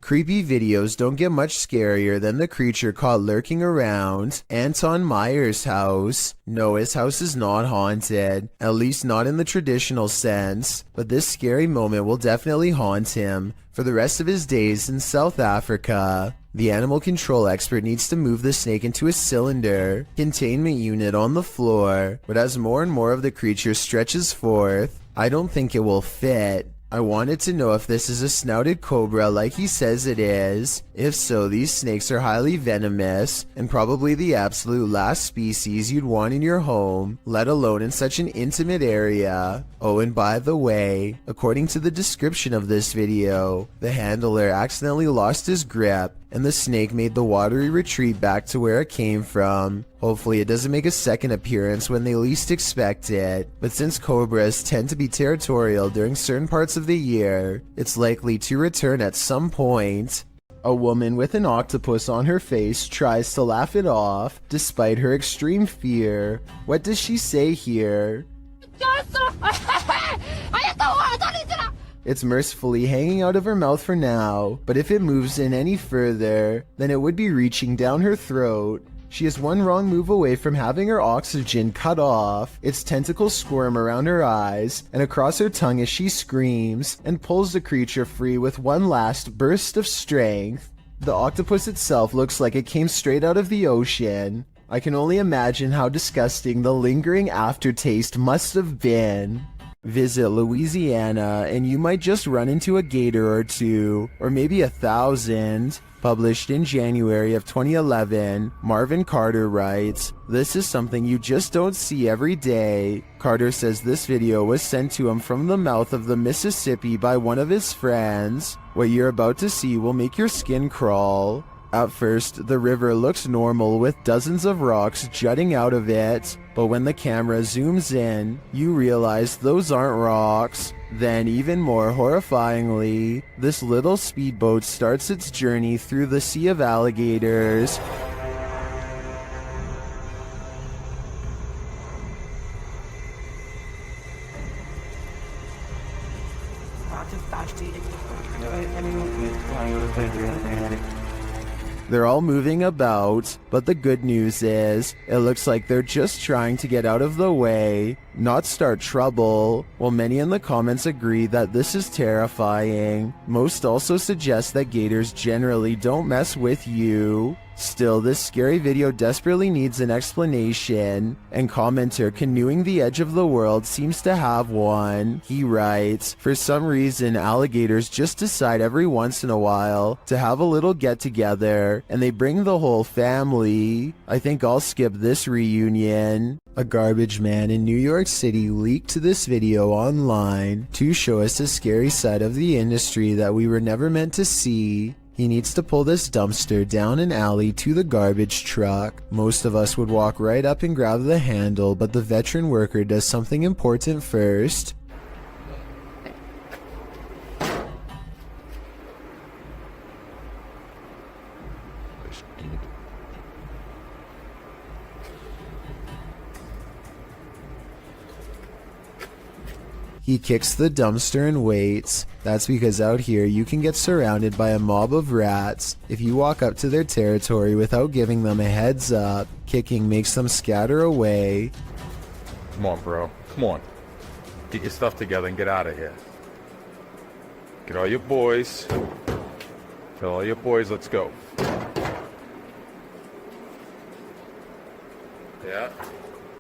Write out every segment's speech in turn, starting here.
Creepy videos don't get much scarier than the creature caught lurking around Anton Meyer's house. No, his house is not haunted, at least not in the traditional sense, but this scary moment will definitely haunt him for the rest of his days in South Africa. The animal control expert needs to move the snake into a cylinder containment unit on the floor, but as more and more of the creature stretches forth, I don't think it will fit. I wanted to know if this is a snouted cobra like he says it is. If so, these snakes are highly venomous and probably the absolute last species you'd want in your home, let alone in such an intimate area. Oh, and by the way, according to the description of this video, the handler accidentally lost his grip and the snake made the watery retreat back to where it came from. Hopefully it doesn't make a second appearance when they least expect it, but since cobras tend to be territorial during certain parts of the year, it's likely to return at some point. A woman with an octopus on her face tries to laugh it off, despite her extreme fear. What does she say here? It's mercifully hanging out of her mouth for now, but if it moves in any further, then it would be reaching down her throat. She is one wrong move away from having her oxygen cut off. Its tentacles squirm around her eyes and across her tongue as she screams and pulls the creature free with one last burst of strength. The octopus itself looks like it came straight out of the ocean. I can only imagine how disgusting the lingering aftertaste must have been. Visit Louisiana and you might just run into a gator or two, or maybe 1,000. Published in January of 2011, Marvin Carter writes, "This is something you just don't see every day." Carter says this video was sent to him from the mouth of the Mississippi by one of his friends. What you're about to see will make your skin crawl. At first, the river looks normal with dozens of rocks jutting out of it, but when the camera zooms in, you realize those aren't rocks. Then, even more horrifyingly, this little speedboat starts its journey through the sea of alligators. They're all moving about, but the good news is, it looks like they're just trying to get out of the way, not start trouble. While many in the comments agree that this is terrifying, most also suggest that gators generally don't mess with you. Still, this scary video desperately needs an explanation, and commenter Canoeing the Edge of the World seems to have one. He writes, "For some reason, alligators just decide every once in a while to have a little get-together, and they bring the whole family. I think I'll skip this reunion." A garbage man in New York City leaked this video online to show us a scary side of the industry that we were never meant to see. He needs to pull this dumpster down an alley to the garbage truck. Most of us would walk right up and grab the handle, but the veteran worker does something important first. He kicks the dumpster and waits. That's because out here you can get surrounded by a mob of rats. If you walk up to their territory without giving them a heads up, kicking makes them scatter away. Come on, bro. Come on. Get your stuff together and get out of here. Get all your boys. Tell all your boys, let's go. Yeah.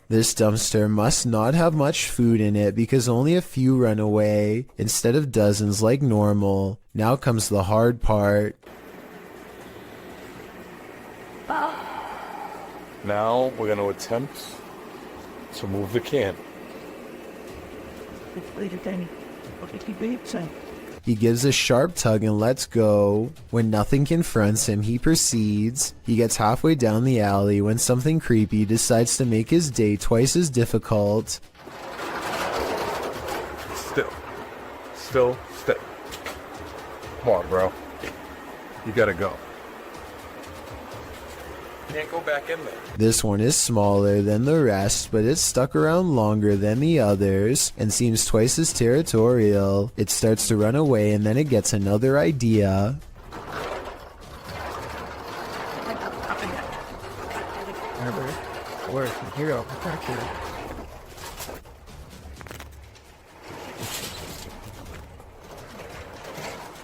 This dumpster must not have much food in it because only a few run away, instead of dozens like normal. Now comes the hard part. Now we're going to attempt to move the can. He gives a sharp tug and lets go. When nothing confronts him, he proceeds. He gets halfway down the alley when something creepy decides to make his day twice as difficult. Still. Come on, bro. You gotta go. Can't go back in there. This one is smaller than the rest, but it's stuck around longer than the others and seems twice as territorial. It starts to run away and then it gets another idea. Where? Here you go. Back here.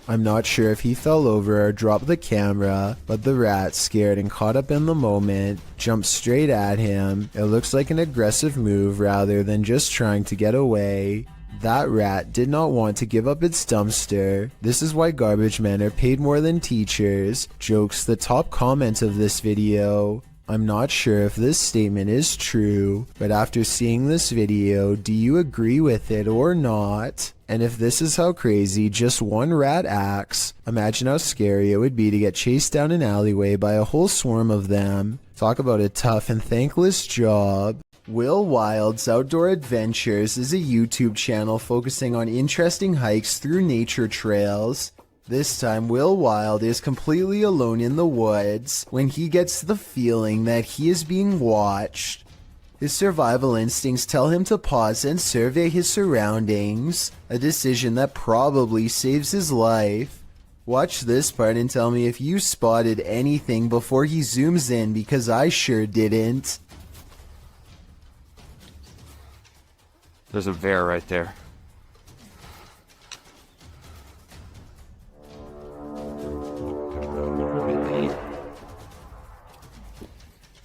I'm not sure if he fell over or dropped the camera, but the rat, scared and caught up in the moment, jumped straight at him. It looks like an aggressive move rather than just trying to get away. That rat did not want to give up its dumpster. This is why garbage men are paid more than teachers. Jokes the top comment of this video. I'm not sure if this statement is true, but after seeing this video, do you agree with it or not? And if this is how crazy just one rat acts, imagine how scary it would be to get chased down an alleyway by a whole swarm of them. Talk about a tough and thankless job. Will Wild's Outdoor Adventures is a YouTube channel focusing on interesting hikes through nature trails. This time, Will Wild is completely alone in the woods when he gets the feeling that he is being watched. His survival instincts tell him to pause and survey his surroundings, a decision that probably saves his life. Watch this part and tell me if you spotted anything before he zooms in, because I sure didn't. There's a bear right there.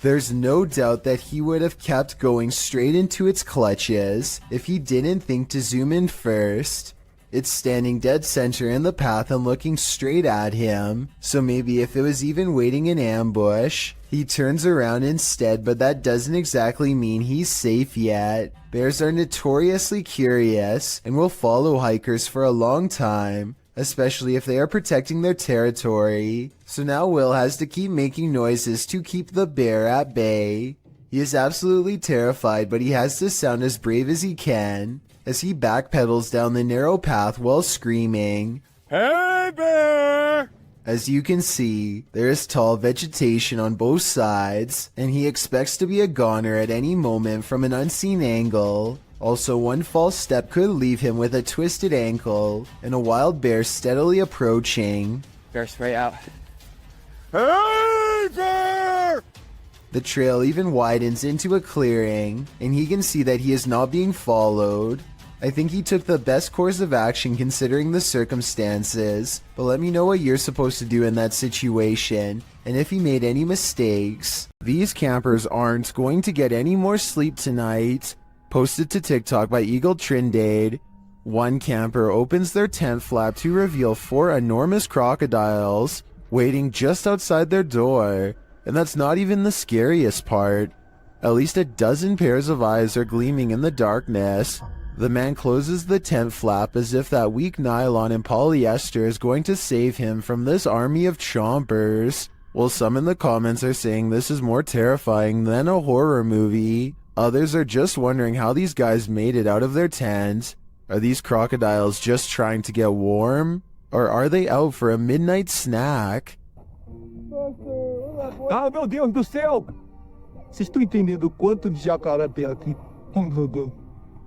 There's no doubt that he would have kept going straight into its clutches if he didn't think to zoom in first. It's standing dead center in the path and looking straight at him, so maybe if it was even waiting in ambush, he turns around instead, but that doesn't exactly mean he's safe yet. Bears are notoriously curious and will follow hikers for a long time, especially if they are protecting their territory. So now Will has to keep making noises to keep the bear at bay. He is absolutely terrified, but he has to sound as brave as he can as he backpedals down the narrow path while screaming, "Hey bear!" As you can see, there is tall vegetation on both sides, and he expects to be a goner at any moment from an unseen angle. Also, one false step could leave him with a twisted ankle, and a wild bear steadily approaching. Bear spray out. Hey bear! The trail even widens into a clearing, and he can see that he is not being followed. I think he took the best course of action considering the circumstances, but let me know what you're supposed to do in that situation, and if he made any mistakes. These campers aren't going to get any more sleep tonight. Posted to TikTok by Eagle Trindade. One camper opens their tent flap to reveal 4 enormous crocodiles waiting just outside their door, and that's not even the scariest part. At least a dozen pairs of eyes are gleaming in the darkness. The man closes the tent flap as if that weak nylon and polyester is going to save him from this army of chompers. While some in the comments are saying this is more terrifying than a horror movie, others are just wondering how these guys made it out of their tent. Are these crocodiles just trying to get warm? Or are they out for a midnight snack? Ah, meu Deus do céu! Vocês estão entendendo o quanto de jacaré tem aqui?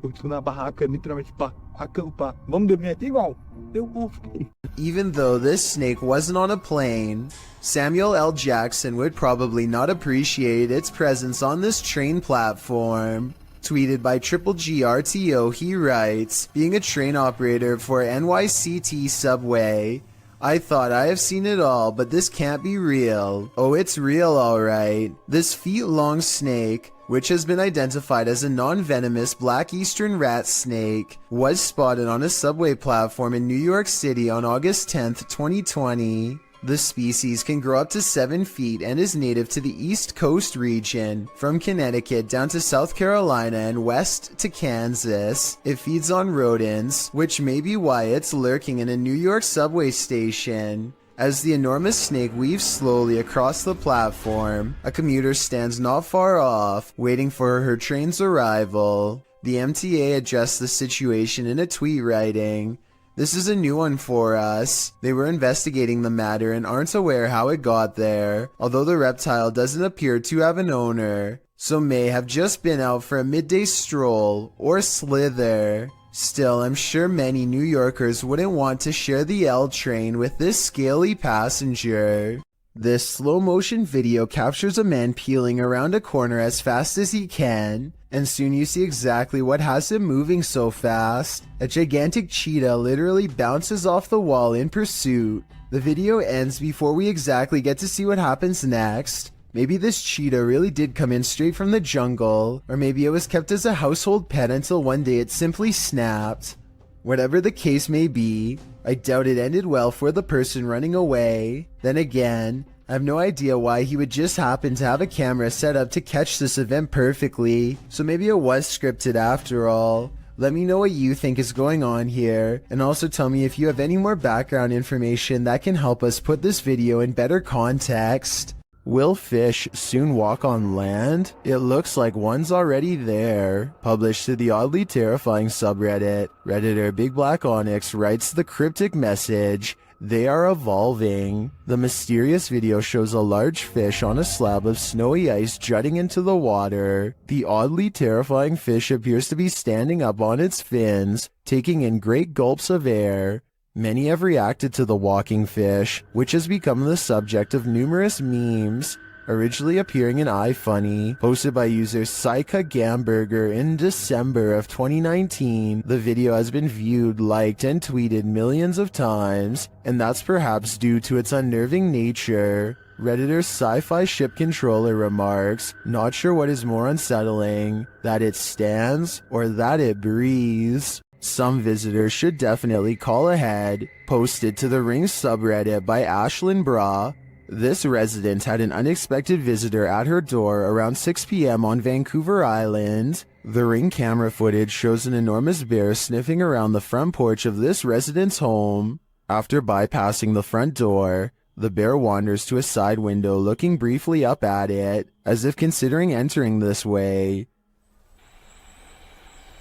Eu tô na barraca, literalmente, pra acampar. Vamos dormir aqui igual? Eu vou ficar. Even though this snake wasn't on a plane, Samuel L. Jackson would probably not appreciate its presence on this train platform. Tweeted by Triple GRTO, he writes, being a train operator for NYCT Subway, I thought I have seen it all, but this can't be real. Oh, it's real alright. This feet-long snake, which has been identified as a non-venomous black eastern rat snake, was spotted on a subway platform in New York City on August 10th, 2020. The species can grow up to 7 feet and is native to the East Coast region, from Connecticut down to South Carolina and west to Kansas. It feeds on rodents, which may be why it's lurking in a New York subway station. As the enormous snake weaves slowly across the platform, a commuter stands not far off, waiting for her train's arrival. The MTA addressed the situation in a tweet writing, "This is a new one for us. They were investigating the matter and aren't aware how it got there, although the reptile doesn't appear to have an owner, so may have just been out for a midday stroll or slither." Still, I'm sure many New Yorkers wouldn't want to share the L train with this scaly passenger. This slow motion video captures a man peeling around a corner as fast as he can, and soon you see exactly what has him moving so fast. A gigantic cheetah literally bounces off the wall in pursuit. The video ends before we exactly get to see what happens next. Maybe this cheetah really did come in straight from the jungle, or maybe it was kept as a household pet until one day it simply snapped. Whatever the case may be, I doubt it ended well for the person running away. Then again, I have no idea why he would just happen to have a camera set up to catch this event perfectly, so maybe it was scripted after all. Let me know what you think is going on here, and also tell me if you have any more background information that can help us put this video in better context. Will fish soon walk on land? It looks like one's already there. Published to the oddly terrifying subreddit, Redditor Big Black Onyx writes the cryptic message, "They are evolving." The mysterious video shows a large fish on a slab of snowy ice jutting into the water. The oddly terrifying fish appears to be standing up on its fins, taking in great gulps of air. Many have reacted to the walking fish, which has become the subject of numerous memes, originally appearing in iFunny, posted by user Saika Gamburger in December of 2019. The video has been viewed, liked, and tweeted millions of times, and that's perhaps due to its unnerving nature. Redditor Sci-Fi Ship Controller remarks, "Not sure what is more unsettling, that it stands or that it breathes." Some visitors should definitely call ahead. Posted to the Ring subreddit by Ashlyn Bra. This resident had an unexpected visitor at her door around 6 p.m. on Vancouver Island. The Ring camera footage shows an enormous bear sniffing around the front porch of this resident's home. After bypassing the front door, the bear wanders to a side window, looking briefly up at it, as if considering entering this way.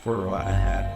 For what I had.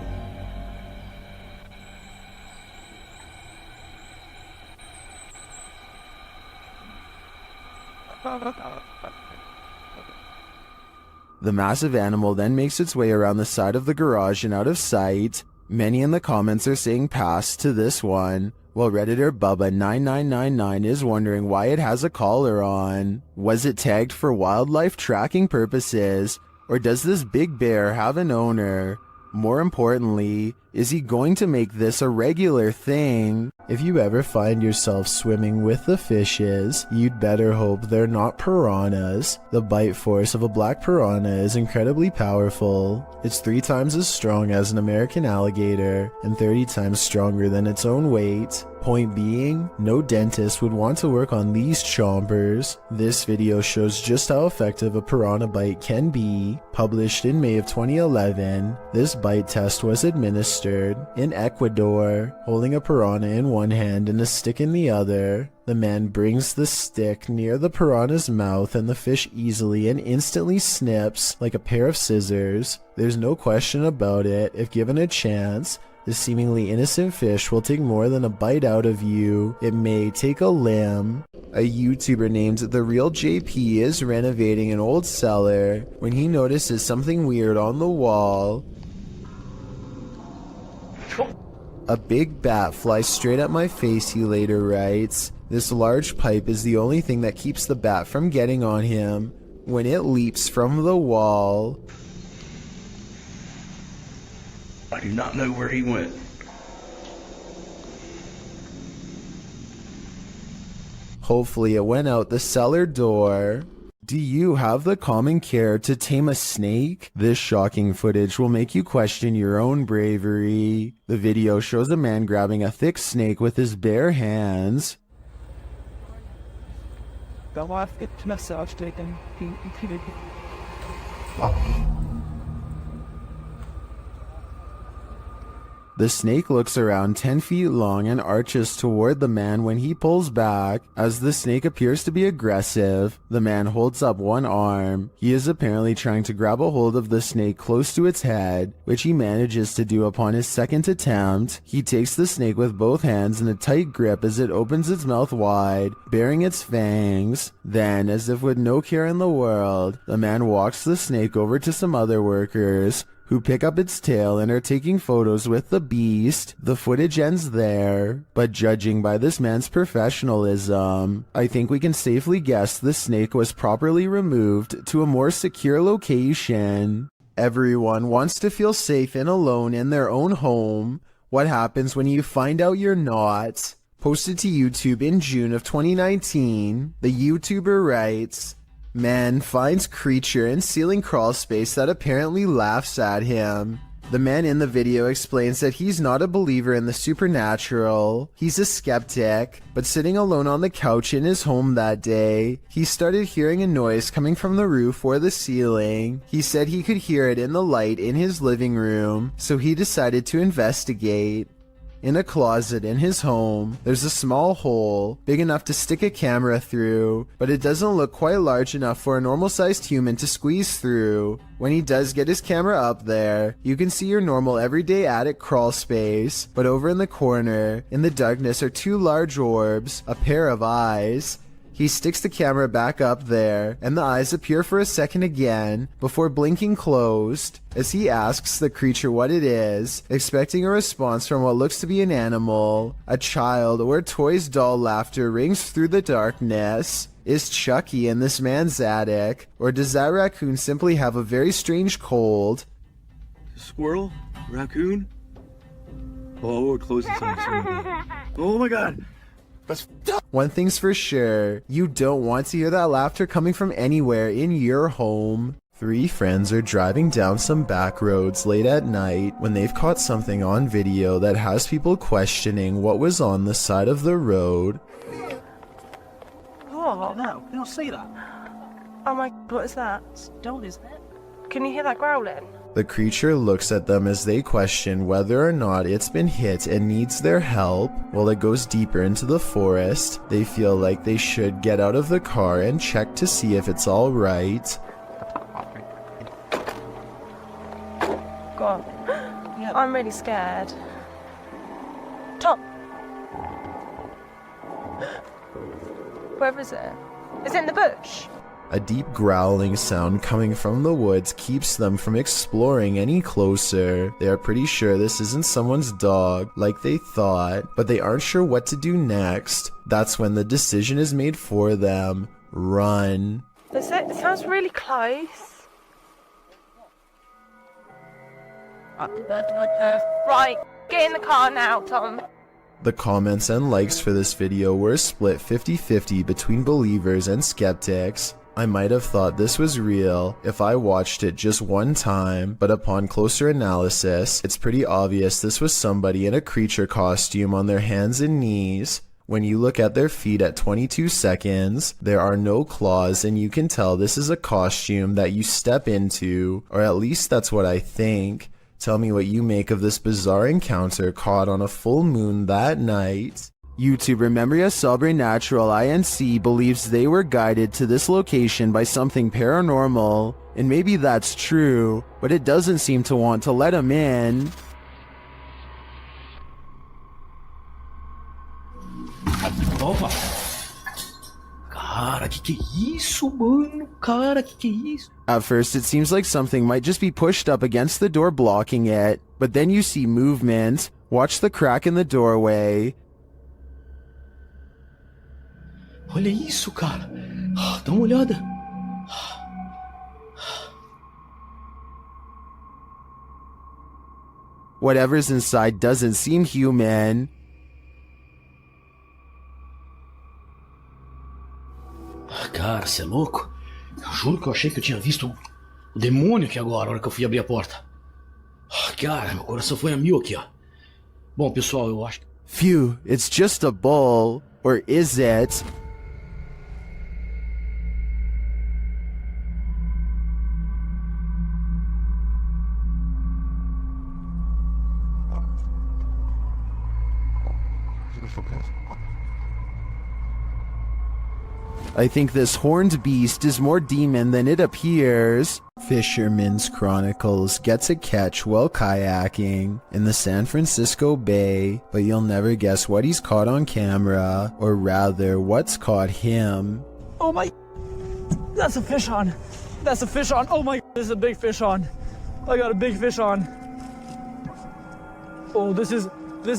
The massive animal then makes its way around the side of the garage and out of sight. Many in the comments are saying pass to this one, while Redditor Bubba9999 is wondering why it has a collar on. Was it tagged for wildlife tracking purposes, or does this big bear have an owner? More importantly, is he going to make this a regular thing? If you ever find yourself swimming with the fishes, you'd better hope they're not piranhas. The bite force of a black piranha is incredibly powerful. It's 3 times as strong as an American alligator, and 30 times stronger than its own weight. Point being, no dentist would want to work on these chompers. This video shows just how effective a piranha bite can be. Published in May of 2011, this bite test was administered in Ecuador. Holding a piranha in one hand and a stick in the other, the man brings the stick near the piranha's mouth and the fish easily and instantly snips like a pair of scissors. There's no question about it, if given a chance, the seemingly innocent fish will take more than a bite out of you. It may take a limb. A YouTuber named The Real JP is renovating an old cellar when he notices something weird on the wall. A big bat flies straight at my face, he later writes. This large pipe is the only thing that keeps the bat from getting on him when it leaps from the wall. I do not know where he went. Hopefully it went out the cellar door. Do you have the common care to tame a snake? This shocking footage will make you question your own bravery. The video shows a man grabbing a thick snake with his bare hands. The snake looks around 10 feet long and arches toward the man when he pulls back. As the snake appears to be aggressive, the man holds up one arm. He is apparently trying to grab a hold of the snake close to its head, which he manages to do upon his second attempt. He takes the snake with both hands in a tight grip as it opens its mouth wide, baring its fangs. Then, as if with no care in the world, the man walks the snake over to some other workers, who pick up its tail and are taking photos with the beast. The footage ends there, but judging by this man's professionalism, I think we can safely guess the snake was properly removed to a more secure location. Everyone wants to feel safe and alone in their own home. What happens when you find out you're not? Posted to YouTube in June of 2019, the YouTuber writes, "Man finds creature in ceiling crawl space that apparently laughs at him." The man in the video explains that he's not a believer in the supernatural. He's a skeptic, but sitting alone on the couch in his home that day, he started hearing a noise coming from the roof or the ceiling. He said he could hear it in the light in his living room, so he decided to investigate. In a closet in his home, there's a small hole, big enough to stick a camera through, but it doesn't look quite large enough for a normal-sized human to squeeze through. When he does get his camera up there, you can see your normal everyday attic crawl space, but over in the corner, in the darkness, are two large orbs, a pair of eyes. He sticks the camera back up there, and the eyes appear for a second again, before blinking closed, as he asks the creature what it is, expecting a response from what looks to be an animal. A child or toy's doll laughter rings through the darkness. Is Chucky in this man's attic, or does that raccoon simply have a very strange cold? Squirrel? Raccoon? Oh, we're closing something. Oh my god! One thing's for sure, you don't want to hear that laughter coming from anywhere in your home. Three friends are driving down some back roads late at night when they've caught something on video that has people questioning what was on the side of the road. Oh no, you don't see that. Oh my, what is that? Don't, isn't it? Can you hear that growling? The creature looks at them as they question whether or not it's been hit and needs their help. While it goes deeper into the forest, they feel like they should get out of the car and check to see if it's all right. God, Yeah. I'm really scared. Tom! Where is it? Is it in the bush? A deep growling sound coming from the woods keeps them from exploring any closer. They are pretty sure this isn't someone's dog, like they thought, but they aren't sure what to do next. That's when the decision is made for them. Run. It sounds really close. Right, get in the car now, Tom. The comments and likes for this video were split 50-50 between believers and skeptics. I might have thought this was real if I watched it just one time, but upon closer analysis, it's pretty obvious this was somebody in a creature costume on their hands and knees. When you look at their feet at 22 seconds, there are no claws, and you can tell this is a costume that you step into, or at least that's what I think. Tell me what you make of this bizarre encounter caught on a full moon that night. YouTuber Memoria Sobrenatural INC believes they were guided to this location by something paranormal, and maybe that's true, but it doesn't seem to want to let him in. Opa! Cara, que é isso, mano? Cara, que é isso? At first, it seems like something might just be pushed up against the door blocking it, but then you see movement. Watch the crack in the doorway. Olha isso, cara. Dá uma olhada. Whatever's inside doesn't seem human. Cara, você é louco? Eu juro que eu achei que eu tinha visto o demônio aqui agora, na hora que eu fui abrir a porta. Cara, meu coração foi a mil aqui, ó. Bom, pessoal, eu acho que... Phew, it's just a bull. Or is it? I think this horned beast is more demon than it appears. Fisherman's Chronicles gets a catch while kayaking in the San Francisco Bay, but you'll never guess what he's caught on camera, or rather, what's caught him. Oh my... That's a fish on. That's a fish on. Oh my... There's a big fish on. I got a big fish on. Oh, this is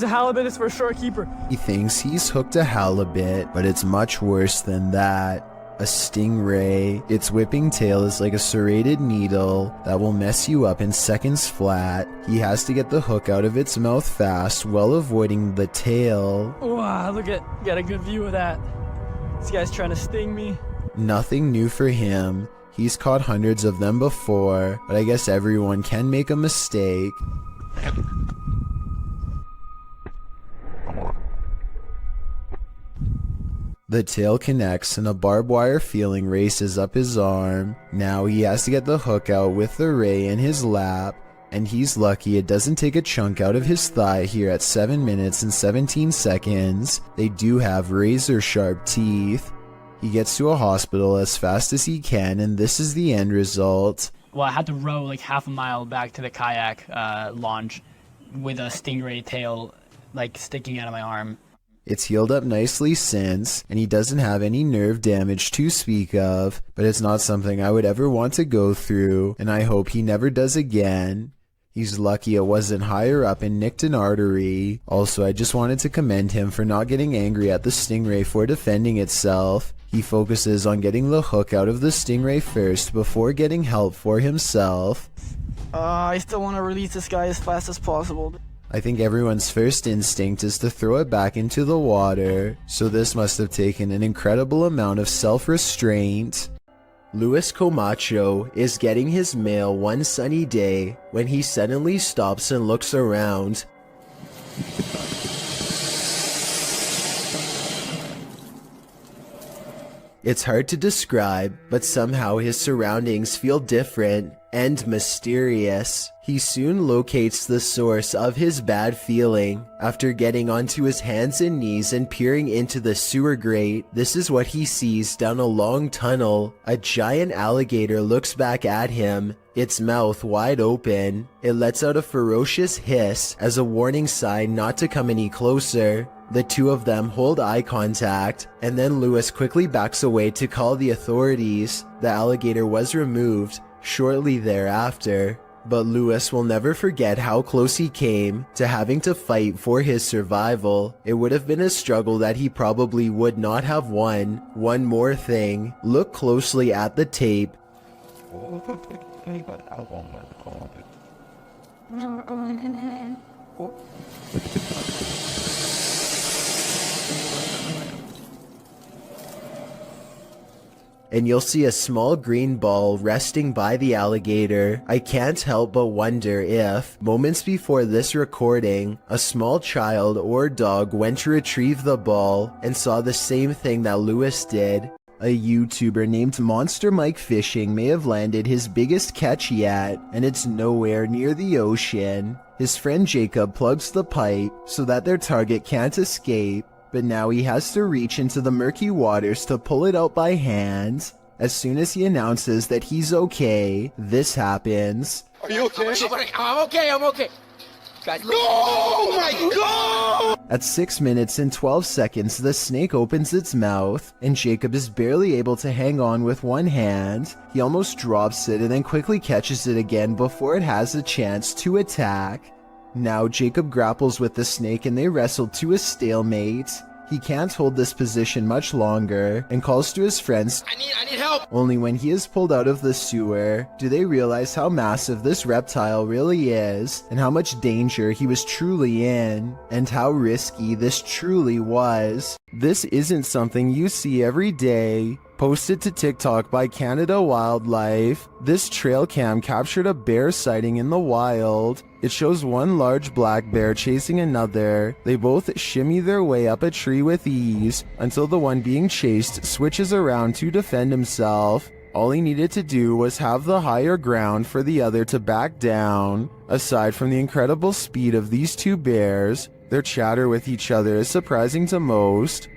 a halibut. It's for a short keeper. He thinks he's hooked a halibut, but it's much worse than that. A stingray. Its whipping tail is like a serrated needle that will mess you up in seconds flat. He has to get the hook out of its mouth fast while avoiding the tail. Wow, got a good view of that. This guy's trying to sting me. Nothing new for him. He's caught hundreds of them before, but I guess everyone can make a mistake. The tail connects and a barbed wire feeling races up his arm. Now he has to get the hook out with the ray in his lap, and he's lucky it doesn't take a chunk out of his thigh here at 7 minutes and 17 seconds. They do have razor sharp teeth. He gets to a hospital as fast as he can, and this is the end result. Well, I had to row like half a mile back to the kayak launch with a stingray tail like sticking out of my arm. It's healed up nicely since, and he doesn't have any nerve damage to speak of, but it's not something I would ever want to go through, and I hope he never does again. He's lucky it wasn't higher up and nicked an artery. Also, I just wanted to commend him for not getting angry at the stingray for defending itself. He focuses on getting the hook out of the stingray first before getting help for himself. I still want to release this guy as fast as possible. I think everyone's first instinct is to throw it back into the water, so this must have taken an incredible amount of self-restraint. Luis Comacho is getting his mail one sunny day when he suddenly stops and looks around. It's hard to describe, but somehow his surroundings feel different and mysterious. He soon locates the source of his bad feeling. After getting onto his hands and knees and peering into the sewer grate, this is what he sees down a long tunnel. A giant alligator looks back at him, its mouth wide open. It lets out a ferocious hiss as a warning sign not to come any closer. The two of them hold eye contact, and then Luis quickly backs away to call the authorities. The alligator was removed shortly thereafter, but Luis will never forget how close he came to having to fight for his survival. It would have been a struggle that he probably would not have won. One more thing, look closely at the tape. And you'll see a small green ball resting by the alligator. I can't help but wonder if, moments before this recording, a small child or dog went to retrieve the ball and saw the same thing that Luis did. A YouTuber named Monster Mike Fishing may have landed his biggest catch yet, and it's nowhere near the ocean. His friend Jacob plugs the pipe so that their target can't escape, but now he has to reach into the murky waters to pull it out by hand. As soon as he announces that he's okay, this happens. Are you okay? I'm okay. Guys, look. Oh my god! At 6 minutes and 12 seconds, the snake opens its mouth, and Jacob is barely able to hang on with one hand. He almost drops it and then quickly catches it again before it has a chance to attack. Now Jacob grapples with the snake and they wrestle to a stalemate. He can't hold this position much longer and calls to his friends. I need help! Only when he is pulled out of the sewer do they realize how massive this reptile really is and how much danger he was truly in and how risky this truly was. This isn't something you see every day. Posted to TikTok by Canada Wildlife, this trail cam captured a bear sighting in the wild. It shows one large black bear chasing another. They both shimmy their way up a tree with ease until the one being chased switches around to defend himself. All he needed to do was have the higher ground for the other to back down. Aside from the incredible speed of these two bears, their chatter with each other is surprising to most.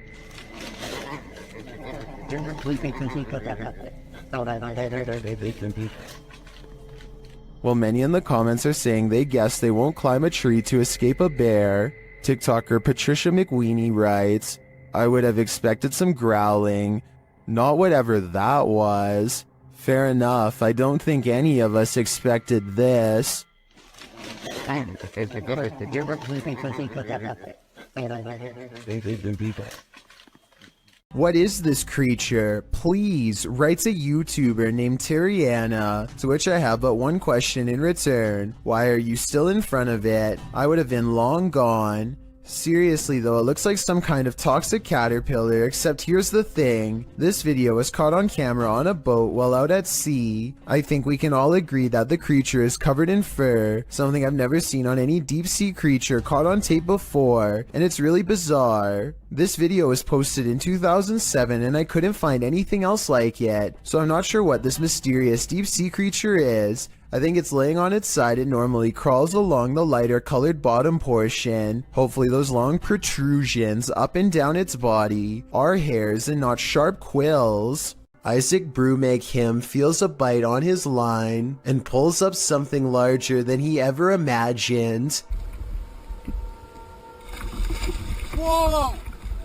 While many in the comments are saying they guess they won't climb a tree to escape a bear, TikToker Patricia McWeenie writes, "I would have expected some growling, not whatever that was. Fair enough. I don't think any of us expected this. What is this creature? Please, writes a YouTuber named Piranha, to which I have but one question in return. Why are you still in front of it? I would have been long gone. Seriously though, it looks like some kind of toxic caterpillar, except here's the thing. This video was caught on camera on a boat while out at sea. I think we can all agree that the creature is covered in fur, something I've never seen on any deep sea creature caught on tape before, and it's really bizarre. This video was posted in 2007 and I couldn't find anything else like it, so I'm not sure what this mysterious deep sea creature is. I think it's laying on its side and normally crawls along the lighter colored bottom portion. Hopefully those long protrusions up and down its body are hairs and not sharp quills. Isaac Brumeg him feels a bite on his line and pulls up something larger than he ever imagined. Whoa!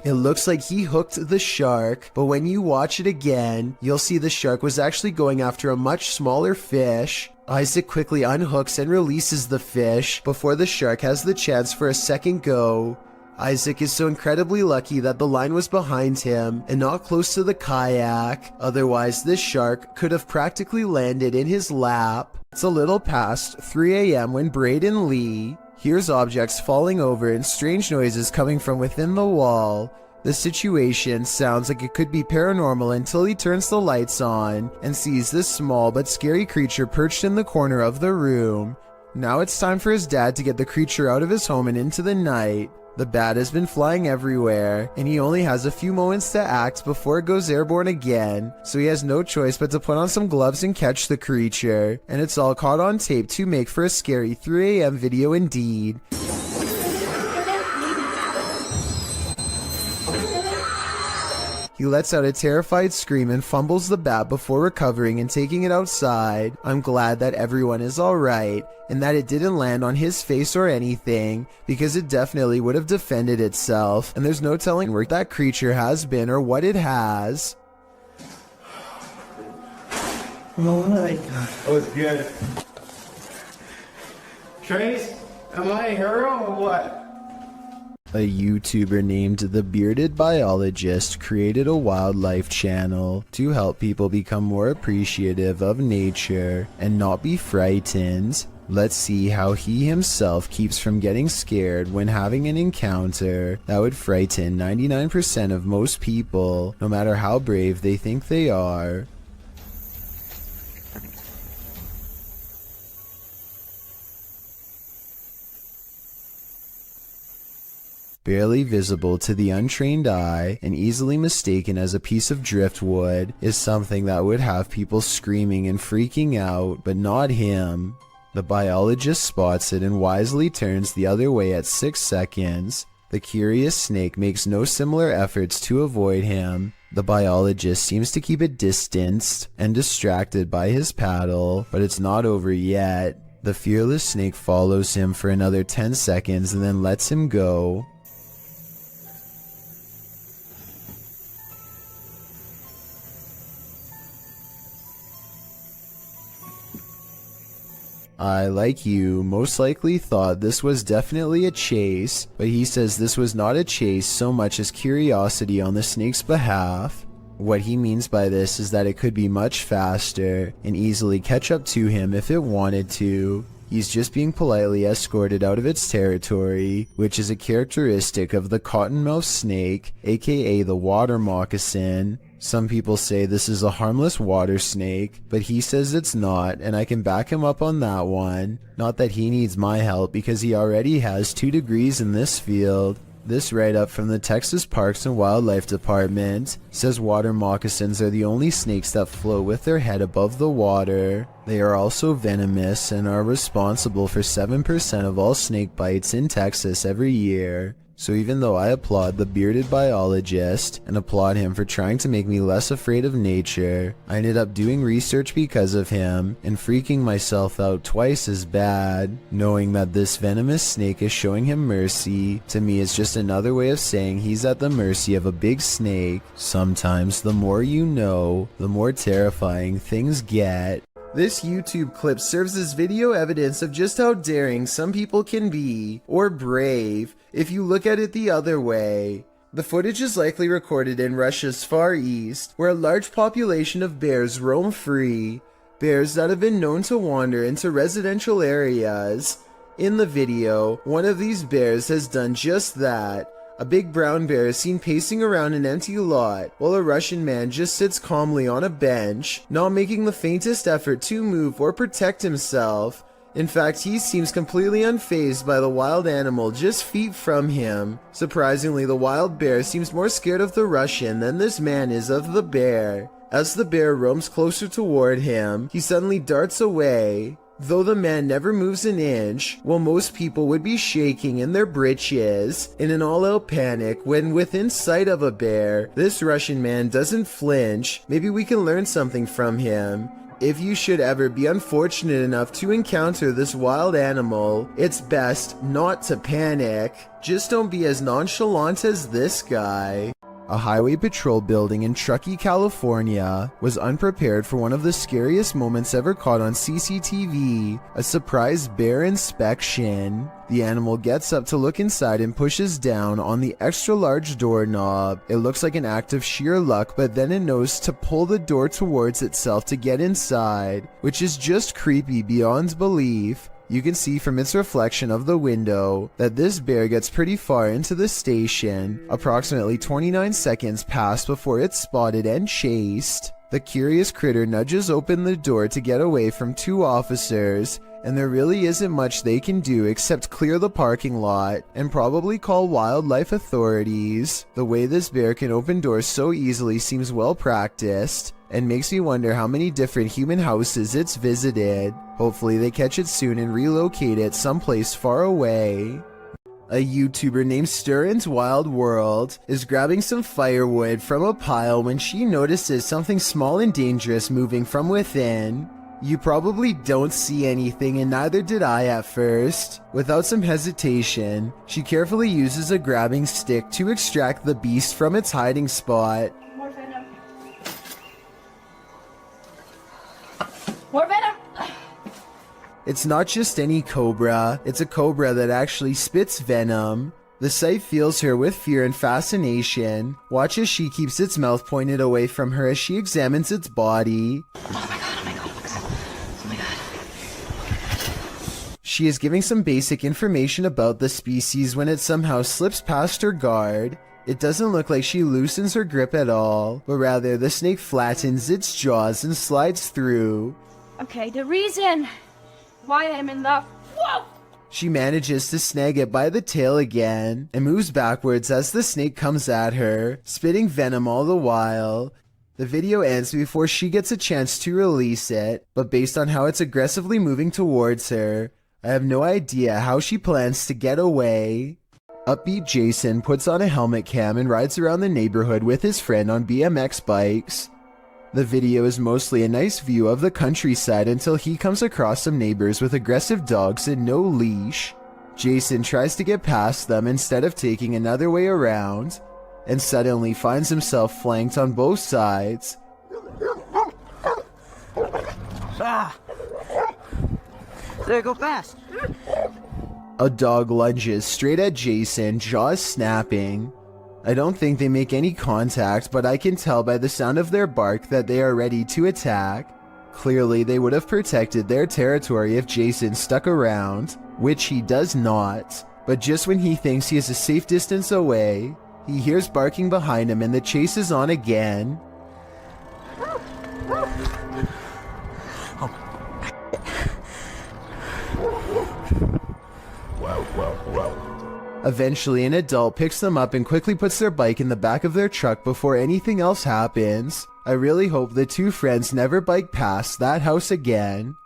It looks like he hooked the shark, but when you watch it again, you'll see the shark was actually going after a much smaller fish. Isaac quickly unhooks and releases the fish before the shark has the chance for a second go. Isaac is so incredibly lucky that the line was behind him and not close to the kayak, otherwise this shark could have practically landed in his lap. It's a little past 3 a.m. when Braden Lee hears objects falling over and strange noises coming from within the wall. The situation sounds like it could be paranormal until he turns the lights on and sees this small but scary creature perched in the corner of the room. Now it's time for his dad to get the creature out of his home and into the night. The bat has been flying everywhere, and he only has a few moments to act before it goes airborne again, so he has no choice but to put on some gloves and catch the creature, and it's all caught on tape to make for a scary 3 a.m. video indeed. He lets out a terrified scream and fumbles the bat before recovering and taking it outside. I'm glad that everyone is alright, and that it didn't land on his face or anything, because it definitely would have defended itself, and there's no telling where that creature has been or what it has. Oh my god. That was good. Trace, am I a hero or what? A YouTuber named The Bearded Biologist created a wildlife channel to help people become more appreciative of nature and not be frightened. Let's see how he himself keeps from getting scared when having an encounter that would frighten 99% of most people, no matter how brave they think they are. Barely visible to the untrained eye and easily mistaken as a piece of driftwood is something that would have people screaming and freaking out, but not him. The biologist spots it and wisely turns the other way at 6 seconds. The curious snake makes no similar efforts to avoid him. The biologist seems to keep it distanced and distracted by his paddle, but it's not over yet. The fearless snake follows him for another 10 seconds and then lets him go. I, like you, most likely thought this was definitely a chase, but he says this was not a chase so much as curiosity on the snake's behalf. What he means by this is that it could be much faster and easily catch up to him if it wanted to. He's just being politely escorted out of its territory, which is a characteristic of the cottonmouth snake, aka the water moccasin. Some people say this is a harmless water snake, but he says it's not, and I can back him up on that one. Not that he needs my help because he already has 2 degrees in this field. This write-up from the Texas Parks and Wildlife Department says water moccasins are the only snakes that float with their head above the water. They are also venomous and are responsible for 7% of all snake bites in Texas every year. So even though I applaud the bearded biologist and applaud him for trying to make me less afraid of nature, I ended up doing research because of him and freaking myself out twice as bad. Knowing that this venomous snake is showing him mercy, to me is just another way of saying he's at the mercy of a big snake. Sometimes the more you know, the more terrifying things get. This YouTube clip serves as video evidence of just how daring some people can be, or brave, if you look at it the other way. The footage is likely recorded in Russia's Far East, where a large population of bears roam free, bears that have been known to wander into residential areas. In the video, one of these bears has done just that. A big brown bear is seen pacing around an empty lot, while a Russian man just sits calmly on a bench, not making the faintest effort to move or protect himself. In fact, he seems completely unfazed by the wild animal just feet from him. Surprisingly, the wild bear seems more scared of the Russian than this man is of the bear. As the bear roams closer toward him, he suddenly darts away. Though the man never moves an inch, while most people would be shaking in their britches in an all-out panic when within sight of a bear, this Russian man doesn't flinch. Maybe we can learn something from him. If you should ever be unfortunate enough to encounter this wild animal, it's best not to panic. Just don't be as nonchalant as this guy. A highway patrol building in Truckee, California was unprepared for one of the scariest moments ever caught on CCTV, a surprise bear inspection. The animal gets up to look inside and pushes down on the extra large doorknob. It looks like an act of sheer luck, but then it knows to pull the door towards itself to get inside, which is just creepy beyond belief. You can see from its reflection of the window that this bear gets pretty far into the station. Approximately 29 seconds pass before it's spotted and chased. The curious critter nudges open the door to get away from two officers, and there really isn't much they can do except clear the parking lot and probably call wildlife authorities. The way this bear can open doors so easily seems well practiced, and makes me wonder how many different human houses it's visited. Hopefully they catch it soon and relocate it someplace far away. A YouTuber named Stirrin's Wild World is grabbing some firewood from a pile when she notices something small and dangerous moving from within. You probably don't see anything, and neither did I at first. Without some hesitation, she carefully uses a grabbing stick to extract the beast from its hiding spot. More venom! It's not just any cobra, it's a cobra that actually spits venom. The sight fills her with fear and fascination. Watch as she keeps its mouth pointed away from her as she examines its body. She is giving some basic information about the species when it somehow slips past her guard. It doesn't look like she loosens her grip at all, but rather the snake flattens its jaws and slides through. Okay, the reason why I'm in the... Whoa! She manages to snag it by the tail again, and moves backwards as the snake comes at her, spitting venom all the while. The video ends before she gets a chance to release it, but based on how it's aggressively moving towards her, I have no idea how she plans to get away. Upbeat Jason puts on a helmet cam and rides around the neighborhood with his friend on BMX bikes. The video is mostly a nice view of the countryside until he comes across some neighbors with aggressive dogs and no leash. Jason tries to get past them instead of taking another way around, and suddenly finds himself flanked on both sides. Ah! There, go fast! A dog lunges straight at Jason, jaws snapping. I don't think they make any contact, but I can tell by the sound of their bark that they are ready to attack. Clearly, they would have protected their territory if Jason stuck around, which he does not. But just when he thinks he is a safe distance away, he hears barking behind him and the chase is on again. Eventually, an adult picks them up and quickly puts their bike in the back of their truck before anything else happens. I really hope the two friends never bike past that house again.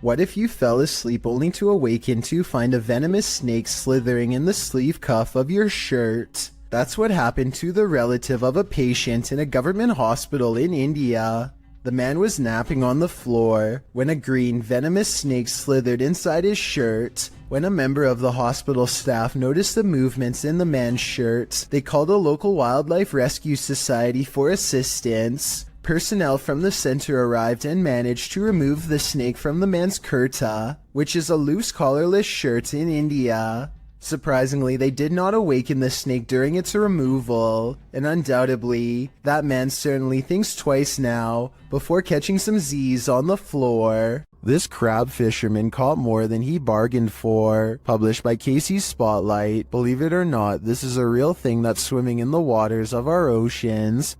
What if you fell asleep only to awaken to find a venomous snake slithering in the sleeve cuff of your shirt? That's what happened to the relative of a patient in a government hospital in India. The man was napping on the floor when a green venomous snake slithered inside his shirt. When a member of the hospital staff noticed the movements in the man's shirt, they called a local wildlife rescue society for assistance. Personnel from the center arrived and managed to remove the snake from the man's kurta, which is a loose collarless shirt in India. Surprisingly, they did not awaken the snake during its removal, and undoubtedly, that man certainly thinks twice now before catching some Z's on the floor. This crab fisherman caught more than he bargained for. Published by Casey's Spotlight. Believe it or not, this is a real thing that's swimming in the waters of our oceans.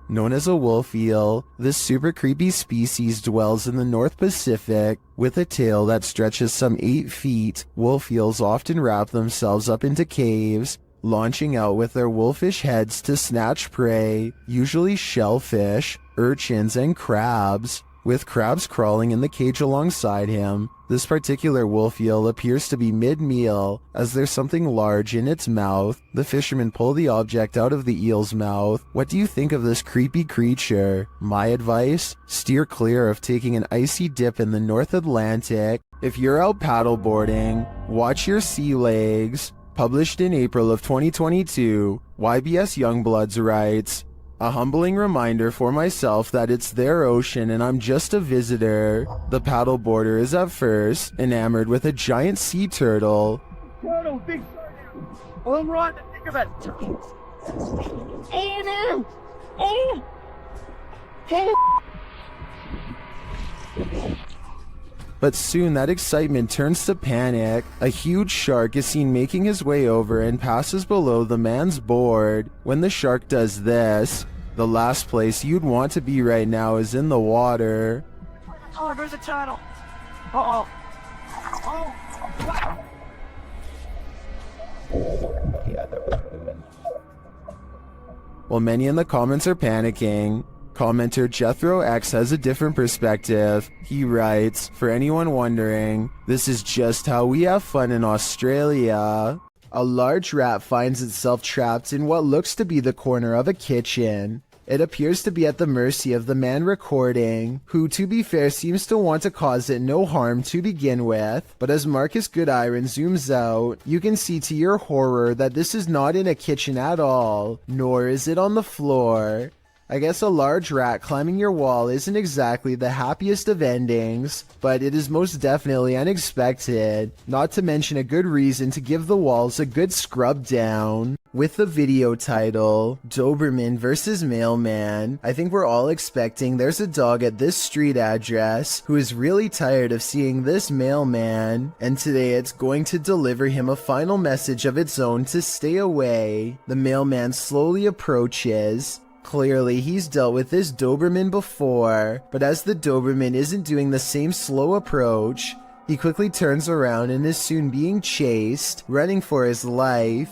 Known as a wolf eel, this super creepy species dwells in the North Pacific. With a tail that stretches some 8 feet, wolf eels often wrap themselves up into caves, launching out with their wolfish heads to snatch prey, usually shellfish, urchins, and crabs. With crabs crawling in the cage alongside him, this particular wolf eel appears to be mid-meal, as there's something large in its mouth. The fishermen pull the object out of the eel's mouth. What do you think of this creepy creature? My advice? Steer clear of taking an icy dip in the North Atlantic. If you're out paddleboarding, watch your sea legs. Published in April of 2022, YBS Youngbloods writes, "A humbling reminder for myself that it's their ocean and I'm just a visitor. The paddleboarder is at first enamored with a giant sea turtle." Turtle, big turtle. Well, I'm right to think of it. Oh no! Oh! But soon that excitement turns to panic. A huge shark is seen making his way over and passes below the man's board. When the shark does this, the last place you'd want to be right now is in the water. Oh, there's a turtle. Uh-oh. Oh! Wow. While many in the comments are panicking, commenter Jethro X has a different perspective. He writes, "For anyone wondering, this is just how we have fun in Australia." A large rat finds itself trapped in what looks to be the corner of a kitchen. It appears to be at the mercy of the man recording, who to be fair seems to want to cause it no harm to begin with. But as Marcus Goodiron zooms out, you can see to your horror that this is not in a kitchen at all, nor is it on the floor. I guess a large rat climbing your wall isn't exactly the happiest of endings, but it is most definitely unexpected, not to mention a good reason to give the walls a good scrub down. With the video title, Doberman vs. Mailman, I think we're all expecting there's a dog at this street address who is really tired of seeing this mailman, and today it's going to deliver him a final message of its own to stay away. The mailman slowly approaches. Clearly, he's dealt with this Doberman before, but as the Doberman isn't doing the same slow approach, he quickly turns around and is soon being chased, running for his life.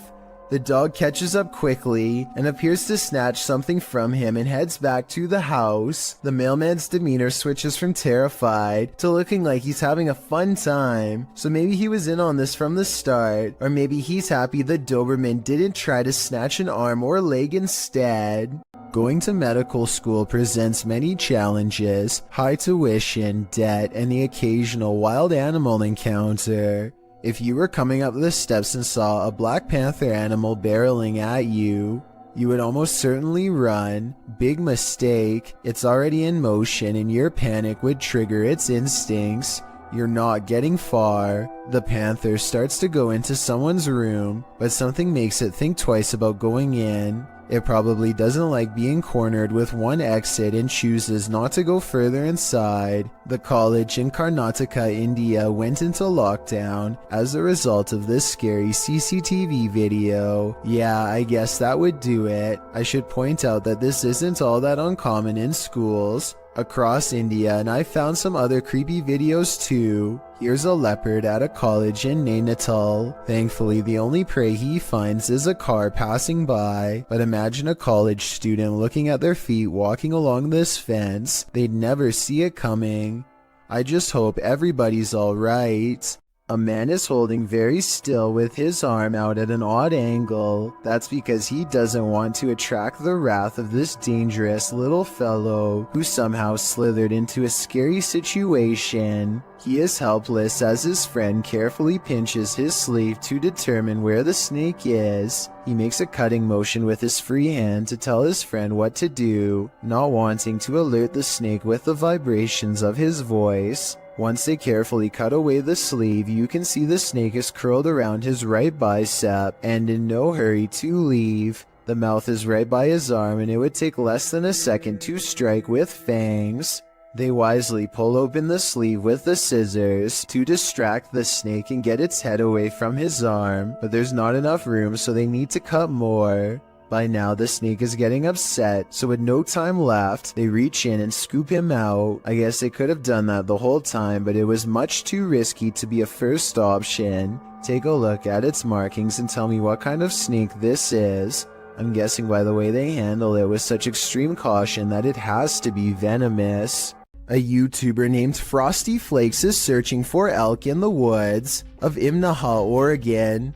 The dog catches up quickly and appears to snatch something from him and heads back to the house. The mailman's demeanor switches from terrified to looking like he's having a fun time. So maybe he was in on this from the start, or maybe he's happy the Doberman didn't try to snatch an arm or leg instead. Going to medical school presents many challenges: high tuition, debt, and the occasional wild animal encounter. If you were coming up the steps and saw a black panther animal barreling at you, you would almost certainly run. Big mistake. It's already in motion and your panic would trigger its instincts. You're not getting far. The panther starts to go into someone's room, but something makes it think twice about going in. It probably doesn't like being cornered with one exit and chooses not to go further inside. The college in Karnataka, India went into lockdown as a result of this scary CCTV video. Yeah, I guess that would do it. I should point out that this isn't all that uncommon in schools. across India, and I found some other creepy videos too. Here's a leopard at a college in Nainital. Thankfully, the only prey he finds is a car passing by, but imagine a college student looking at their feet walking along this fence. They'd never see it coming. I just hope everybody's alright. A man is holding very still with his arm out at an odd angle. That's because he doesn't want to attract the wrath of this dangerous little fellow who somehow slithered into a scary situation. He is helpless as his friend carefully pinches his sleeve to determine where the snake is. He makes a cutting motion with his free hand to tell his friend what to do, not wanting to alert the snake with the vibrations of his voice. Once they carefully cut away the sleeve, you can see the snake is curled around his right bicep and in no hurry to leave. The mouth is right by his arm and it would take less than a second to strike with fangs. They wisely pull open the sleeve with the scissors to distract the snake and get its head away from his arm, but there's not enough room, so they need to cut more. By now, the snake is getting upset, so with no time left, they reach in and scoop him out. I guess they could have done that the whole time, but it was much too risky to be a first option. Take a look at its markings and tell me what kind of snake this is. I'm guessing by the way they handle it with such extreme caution that it has to be venomous. A YouTuber named Frosty Flakes is searching for elk in the woods of Imnaha,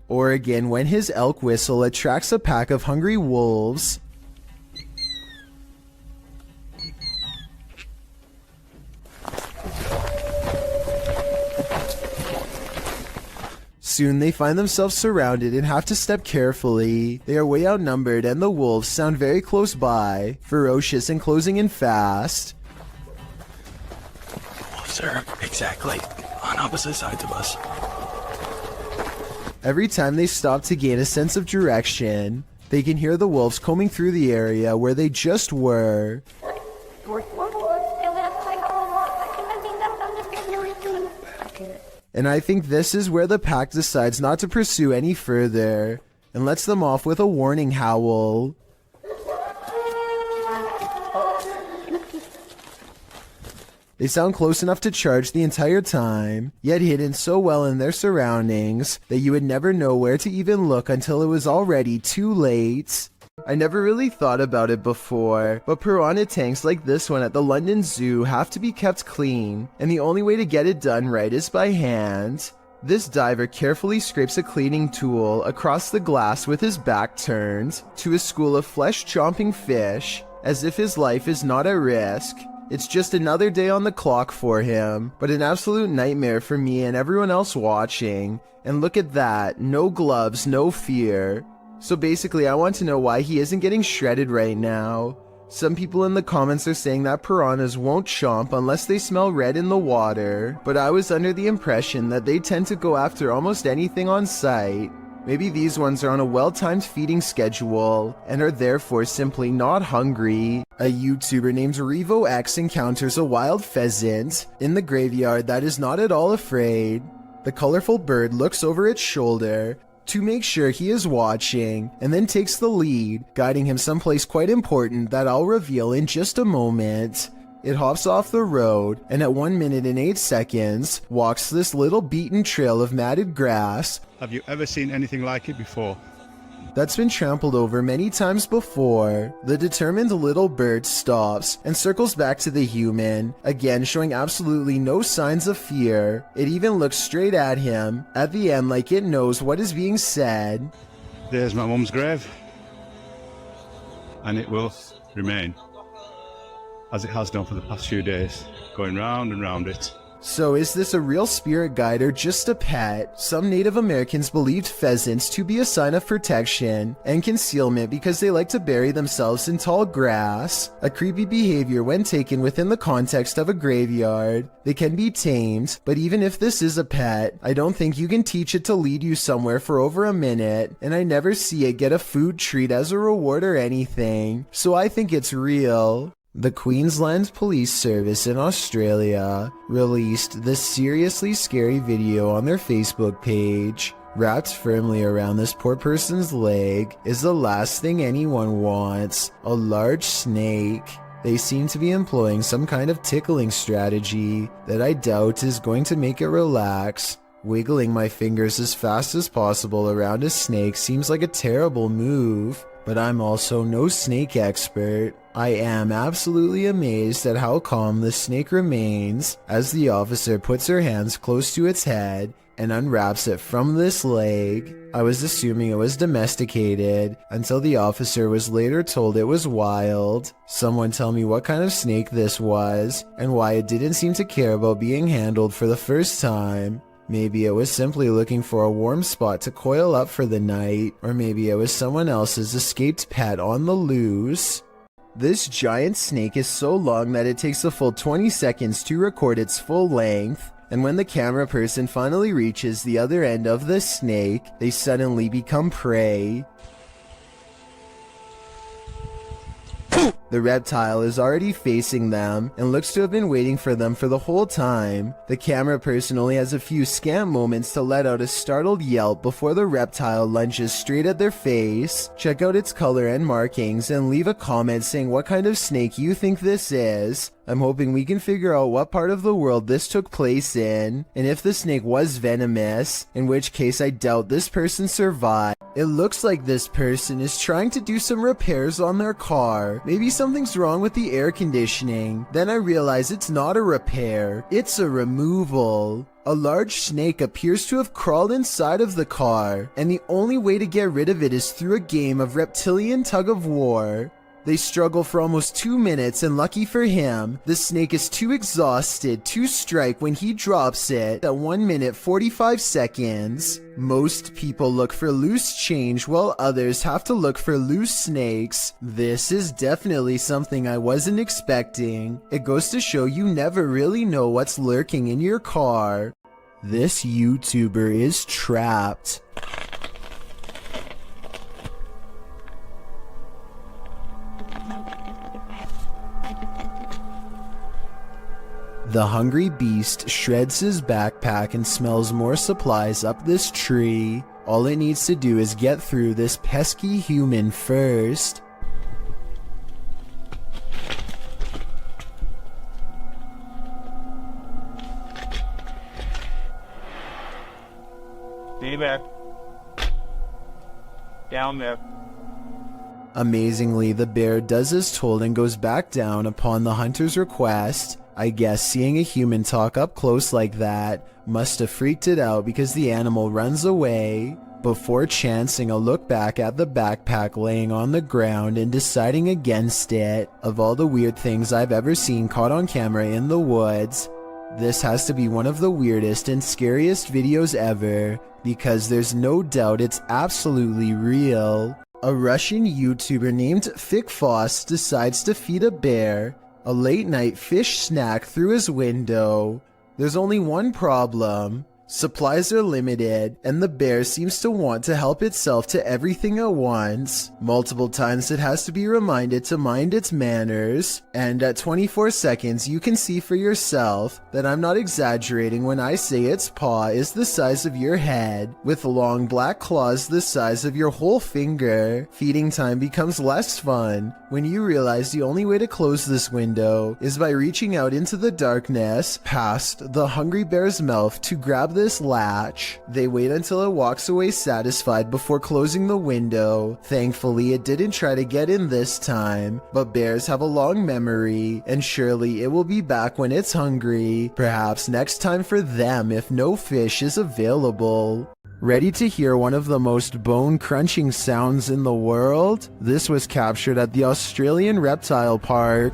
Oregon, when his elk whistle attracts a pack of hungry wolves. Soon they find themselves surrounded and have to step carefully. They are way outnumbered and the wolves sound very close by, ferocious and closing in fast. Sir, exactly. On opposite sides of us. Every time they stop to gain a sense of direction, they can hear the wolves combing through the area where they just were. And I think this is where the pack decides not to pursue any further and lets them off with a warning howl. They sound close enough to charge the entire time, yet hidden so well in their surroundings that you would never know where to even look until it was already too late. I never really thought about it before, but piranha tanks like this one at the London Zoo have to be kept clean, and the only way to get it done right is by hand. This diver carefully scrapes a cleaning tool across the glass with his back turned to a school of flesh-chomping fish, as if his life is not at risk. It's just another day on the clock for him, but an absolute nightmare for me and everyone else watching. And look at that, no gloves, no fear. So basically I want to know why he isn't getting shredded right now. Some people in the comments are saying that piranhas won't chomp unless they smell red in the water, but I was under the impression that they tend to go after almost anything on sight. Maybe these ones are on a well-timed feeding schedule and are therefore simply not hungry. A YouTuber named RevoX encounters a wild pheasant in the graveyard that is not at all afraid. The colorful bird looks over its shoulder to make sure he is watching and then takes the lead, guiding him someplace quite important that I'll reveal in just a moment. It hops off the road and at 1 minute and 8 seconds walks this little beaten trail of matted grass. Have you ever seen anything like it before? That's been trampled over many times before. The determined little bird stops and circles back to the human, again showing absolutely no signs of fear. It even looks straight at him at the end like it knows what is being said. There's my mum's grave, and it will remain, as it has done for the past few days, going round and round it. So is this a real spirit guide or just a pet? Some Native Americans believed pheasants to be a sign of protection and concealment because they like to bury themselves in tall grass. A creepy behavior when taken within the context of a graveyard. They can be tamed, but even if this is a pet, I don't think you can teach it to lead you somewhere for over a minute, and I never see it get a food treat as a reward or anything, so I think it's real. The Queensland Police Service in Australia released this seriously scary video on their Facebook page. Wrapped firmly around this poor person's leg is the last thing anyone wants, a large snake. They seem to be employing some kind of tickling strategy that I doubt is going to make it relax. Wiggling my fingers as fast as possible around a snake seems like a terrible move, but I'm also no snake expert. I am absolutely amazed at how calm the snake remains as the officer puts her hands close to its head and unwraps it from this leg. I was assuming it was domesticated until the officer was later told it was wild. Someone tell me what kind of snake this was and why it didn't seem to care about being handled for the first time. Maybe it was simply looking for a warm spot to coil up for the night, or maybe it was someone else's escaped pet on the loose. This giant snake is so long that it takes a full 20 seconds to record its full length, and when the camera person finally reaches the other end of the snake, they suddenly become prey. The reptile is already facing them and looks to have been waiting for them for the whole time. The camera person only has a few scant moments to let out a startled yelp before the reptile lunges straight at their face. Check out its color and markings and leave a comment saying what kind of snake you think this is. I'm hoping we can figure out what part of the world this took place in, and if the snake was venomous, in which case I doubt this person survived. It looks like this person is trying to do some repairs on their car. Maybe something's wrong with the air conditioning. Then I realize it's not a repair, it's a removal. A large snake appears to have crawled inside of the car, and the only way to get rid of it is through a game of reptilian tug-of-war. They struggle for almost 2 minutes, and lucky for him, the snake is too exhausted to strike when he drops it at 1 minute 45 seconds. Most people look for loose change while others have to look for loose snakes. This is definitely something I wasn't expecting. It goes to show you never really know what's lurking in your car. This YouTuber is trapped. The hungry beast shreds his backpack and smells more supplies up this tree. All it needs to do is get through this pesky human first. Stay back. Down there. Amazingly, the bear does as told and goes back down upon the hunter's request. I guess seeing a human talk up close like that must have freaked it out because the animal runs away before chancing a look back at the backpack laying on the ground and deciding against it. Of all the weird things I've ever seen caught on camera in the woods, this has to be one of the weirdest and scariest videos ever because there's no doubt it's absolutely real. A Russian YouTuber named Fikfoss decides to feed a bear a late-night fish snack through his window. There's only one problem. Supplies are limited, and the bear seems to want to help itself to everything at once. Multiple times it has to be reminded to mind its manners, and at 24 seconds you can see for yourself that I'm not exaggerating when I say its paw is the size of your head, with long black claws the size of your whole finger. Feeding time becomes less fun when you realize the only way to close this window is by reaching out into the darkness past the hungry bear's mouth to grab this latch. They wait until it walks away satisfied before closing the window. Thankfully, it didn't try to get in this time, but bears have a long memory, and surely it will be back when it's hungry. Perhaps next time for them if no fish is available. Ready to hear one of the most bone-crunching sounds in the world? This was captured at the Australian Reptile Park.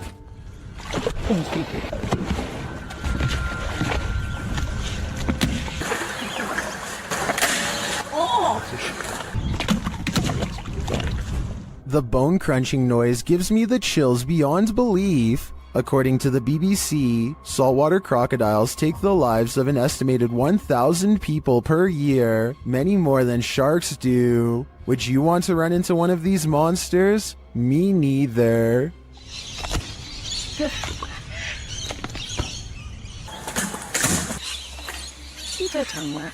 The bone-crunching noise gives me the chills beyond belief. According to the BBC, saltwater crocodiles take the lives of an estimated 1,000 people per year, many more than sharks do. Would you want to run into one of these monsters? Me neither. Cheetah tongue.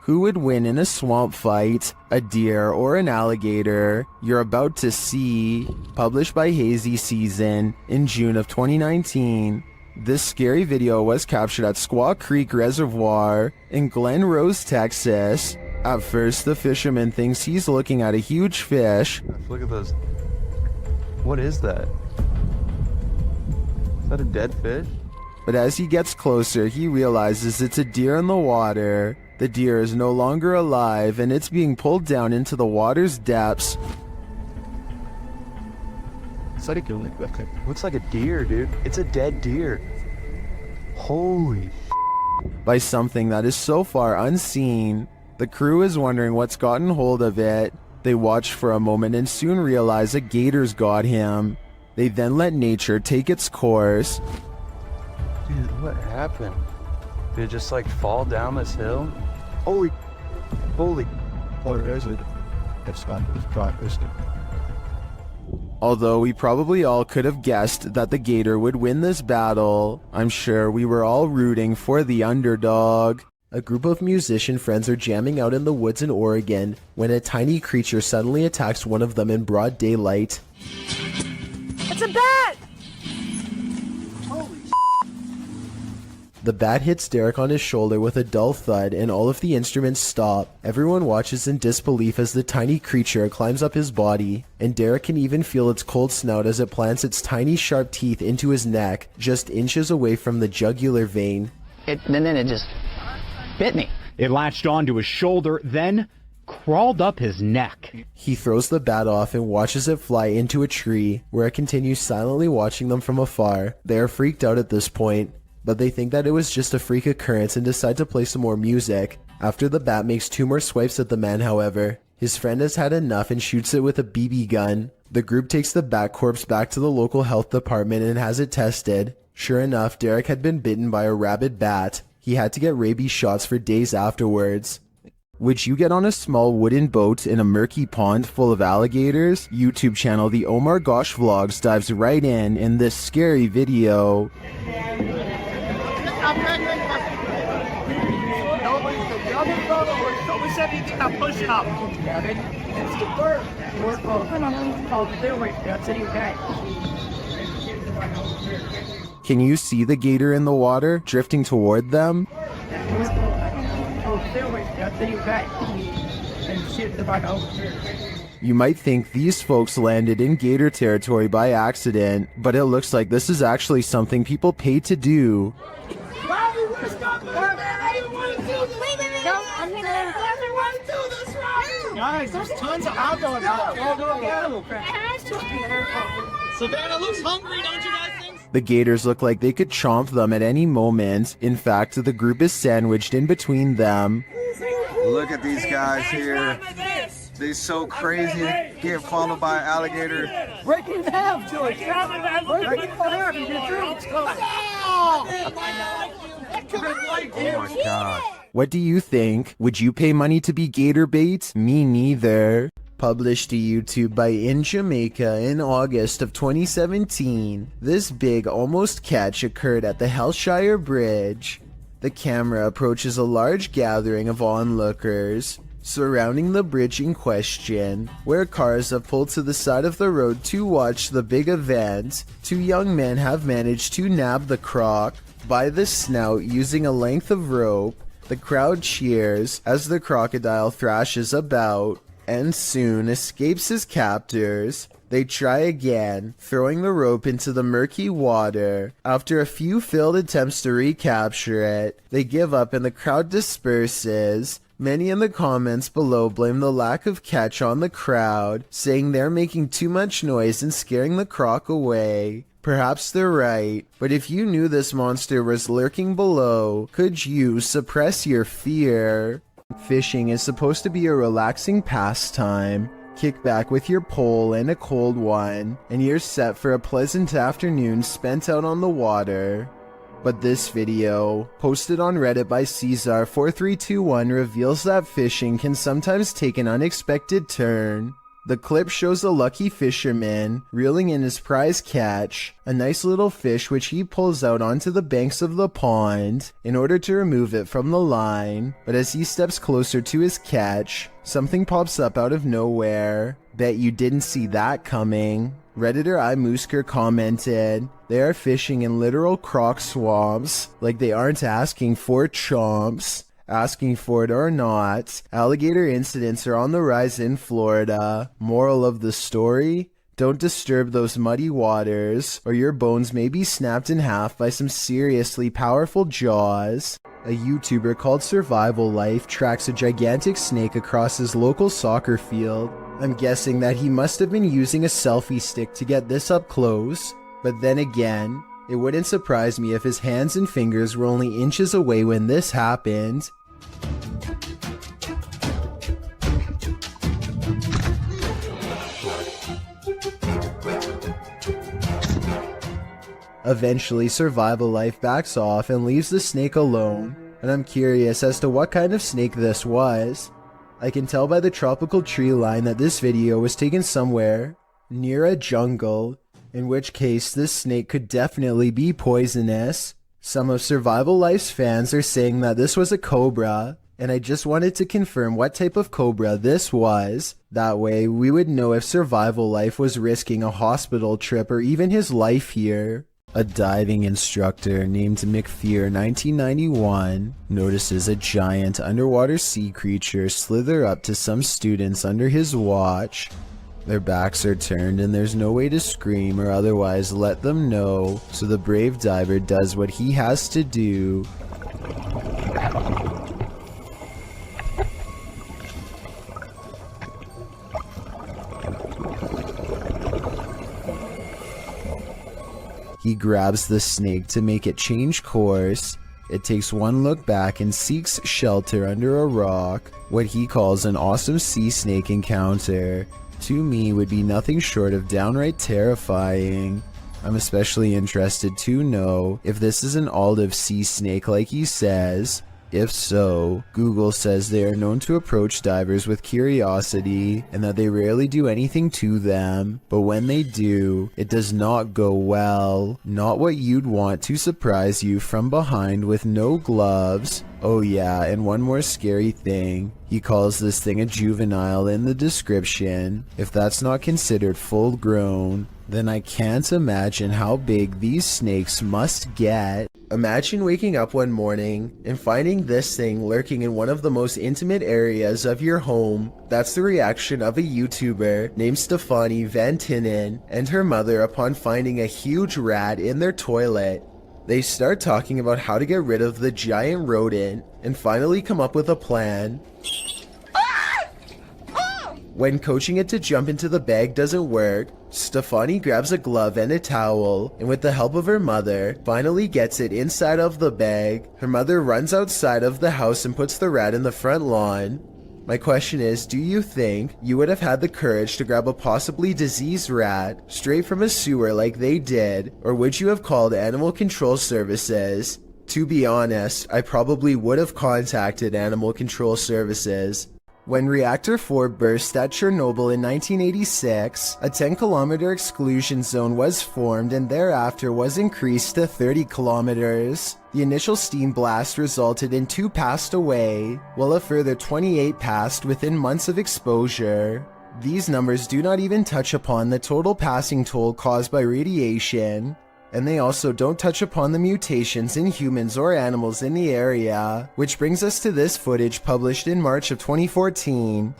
Who would win in a swamp fight, a deer or an alligator? You're about to see. Published by Hazy Season in June of 2019. This scary video was captured at Squaw Creek Reservoir in Glen Rose, Texas. At first, the fisherman thinks he's looking at a huge fish. Look at those. What is that? Is that a dead fish? But as he gets closer, he realizes it's a deer in the water. The deer is no longer alive, and it's being pulled down into the water's depths. Looks like a deer, dude. It's a dead deer. Holy by something that is so far unseen. The crew is wondering what's gotten hold of it. They watch for a moment and soon realize a gator's got him. They then let nature take its course. dude, what happened? Did it just like fall down this hill? Holy. Or is it? It's practiced. Although we probably all could have guessed that the gator would win this battle, I'm sure we were all rooting for the underdog. A group of musician friends are jamming out in the woods in Oregon when a tiny creature suddenly attacks one of them in broad daylight. It's a bat! The bat hits Derek on his shoulder with a dull thud and all of the instruments stop. Everyone watches in disbelief as the tiny creature climbs up his body, and Derek can even feel its cold snout as it plants its tiny sharp teeth into his neck, just inches away from the jugular vein. And then it just bit me. It latched onto his shoulder, then crawled up his neck. He throws the bat off and watches it fly into a tree, where it continues silently watching them from afar. They are freaked out at this point, but they think that it was just a freak occurrence and decide to play some more music. After the bat makes 2 more swipes at the man, however, his friend has had enough and shoots it with a BB gun. The group takes the bat corpse back to the local health department and has it tested. Sure enough, Derek had been bitten by a rabid bat. He had to get rabies shots for days afterwards. Would you get on a small wooden boat in a murky pond full of alligators? YouTube channel The Omar Gosh Vlogs dives right in this scary video. Can you see the gator in the water, drifting toward them? You might think these folks landed in gator territory by accident, but it looks like this is actually something people pay to do. Guys, there's tons of outdoor Savannah looks hungry, don't you guys think? The gators look like they could chomp them at any moment. In fact, the group is sandwiched in between them. Look at these guys here. They're so crazy. Getting followed by an alligator. Break it in half, George. Break it in half. You get through. Oh my god. What do you think? Would you pay money to be gator bait? Me neither. Published to YouTube by In Jamaica in August of 2017. This big almost catch occurred at the Hellshire Bridge. The camera approaches a large gathering of onlookers surrounding the bridge in question, where cars have pulled to the side of the road to watch the big event. 2 young men have managed to nab the croc by the snout using a length of rope. The crowd cheers as the crocodile thrashes about and soon escapes his captors. They try again, throwing the rope into the murky water. After a few failed attempts to recapture it, they give up and the crowd disperses. Many in the comments below blame the lack of catch on the crowd, saying they're making too much noise and scaring the croc away. Perhaps they're right, but if you knew this monster was lurking below, could you suppress your fear? Fishing is supposed to be a relaxing pastime. Kick back with your pole and a cold one, and you're set for a pleasant afternoon spent out on the water. But this video, posted on Reddit by Caesar4321, reveals that fishing can sometimes take an unexpected turn. The clip shows a lucky fisherman reeling in his prize catch, a nice little fish which he pulls out onto the banks of the pond in order to remove it from the line, but as he steps closer to his catch, something pops up out of nowhere. Bet you didn't see that coming. Redditor iMoosker commented, "They are fishing in literal croc swamps, like they aren't asking for chomps. Asking for it or not, alligator incidents are on the rise in Florida. Moral of the story? Don't disturb those muddy waters, or your bones may be snapped in half by some seriously powerful jaws." A YouTuber called Survival Life tracks a gigantic snake across his local soccer field. I'm guessing that he must have been using a selfie stick to get this up close, but then again, it wouldn't surprise me if his hands and fingers were only inches away when this happened. Eventually, Survival Life backs off and leaves the snake alone, and I'm curious as to what kind of snake this was. I can tell by the tropical tree line that this video was taken somewhere near a jungle, in which case this snake could definitely be poisonous. Some of Survival Life's fans are saying that this was a cobra, and I just wanted to confirm what type of cobra this was. That way we would know if Survival Life was risking a hospital trip or even his life here. A diving instructor named McFear 1991 notices a giant underwater sea creature slither up to some students under his watch. Their backs are turned and there's no way to scream or otherwise let them know, so the brave diver does what he has to do. He grabs the snake to make it change course. It takes one look back and seeks shelter under a rock. What he calls an awesome sea snake encounter, to me would be nothing short of downright terrifying. I'm especially interested to know if this is an olive sea snake like he says. If so, Google says they are known to approach divers with curiosity and that they rarely do anything to them, but when they do, it does not go well. Not what you'd want to surprise you from behind with no gloves. Oh yeah, and one more scary thing. He calls this thing a juvenile in the description. If that's not considered full grown, then I can't imagine how big these snakes must get. Imagine waking up one morning and finding this thing lurking in one of the most intimate areas of your home. That's the reaction of a YouTuber named Stefani Van Tinnen and her mother upon finding a huge rat in their toilet. They start talking about how to get rid of the giant rodent and finally come up with a plan. When coaching it to jump into the bag doesn't work, Stefani grabs a glove and a towel, and with the help of her mother, finally gets it inside of the bag. Her mother runs outside of the house and puts the rat in the front lawn. My question is, do you think you would have had the courage to grab a possibly diseased rat straight from a sewer like they did, or would you have called Animal Control Services? To be honest, I probably would have contacted Animal Control Services. When Reactor 4 burst at Chernobyl in 1986, a 10-kilometer exclusion zone was formed and thereafter was increased to 30 kilometers. The initial steam blast resulted in 2 passed away, while a further 28 passed within months of exposure. These numbers do not even touch upon the total passing toll caused by radiation, and they also don't touch upon the mutations in humans or animals in the area, which brings us to this footage published in March of 2014.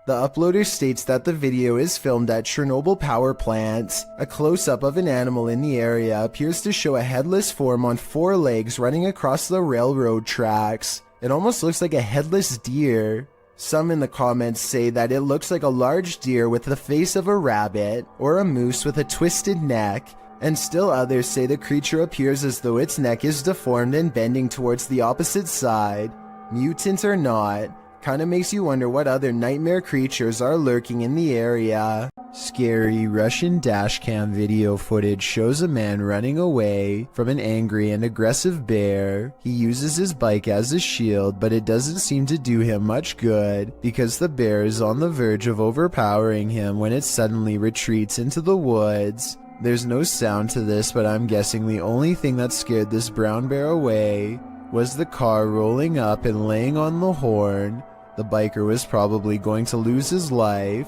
The uploader states that the video is filmed at Chernobyl power plant. A close-up of an animal in the area appears to show a headless form on 4 legs running across the railroad tracks. It almost looks like a headless deer. Some in the comments say that it looks like a large deer with the face of a rabbit, or a moose with a twisted neck, and still others say the creature appears as though its neck is deformed and bending towards the opposite side. Mutant or not, kinda makes you wonder what other nightmare creatures are lurking in the area. Scary Russian dashcam video footage shows a man running away from an angry and aggressive bear. He uses his bike as a shield, but it doesn't seem to do him much good because the bear is on the verge of overpowering him when it suddenly retreats into the woods. There's no sound to this, but I'm guessing the only thing that scared this brown bear away was the car rolling up and laying on the horn. The biker was probably going to lose his life.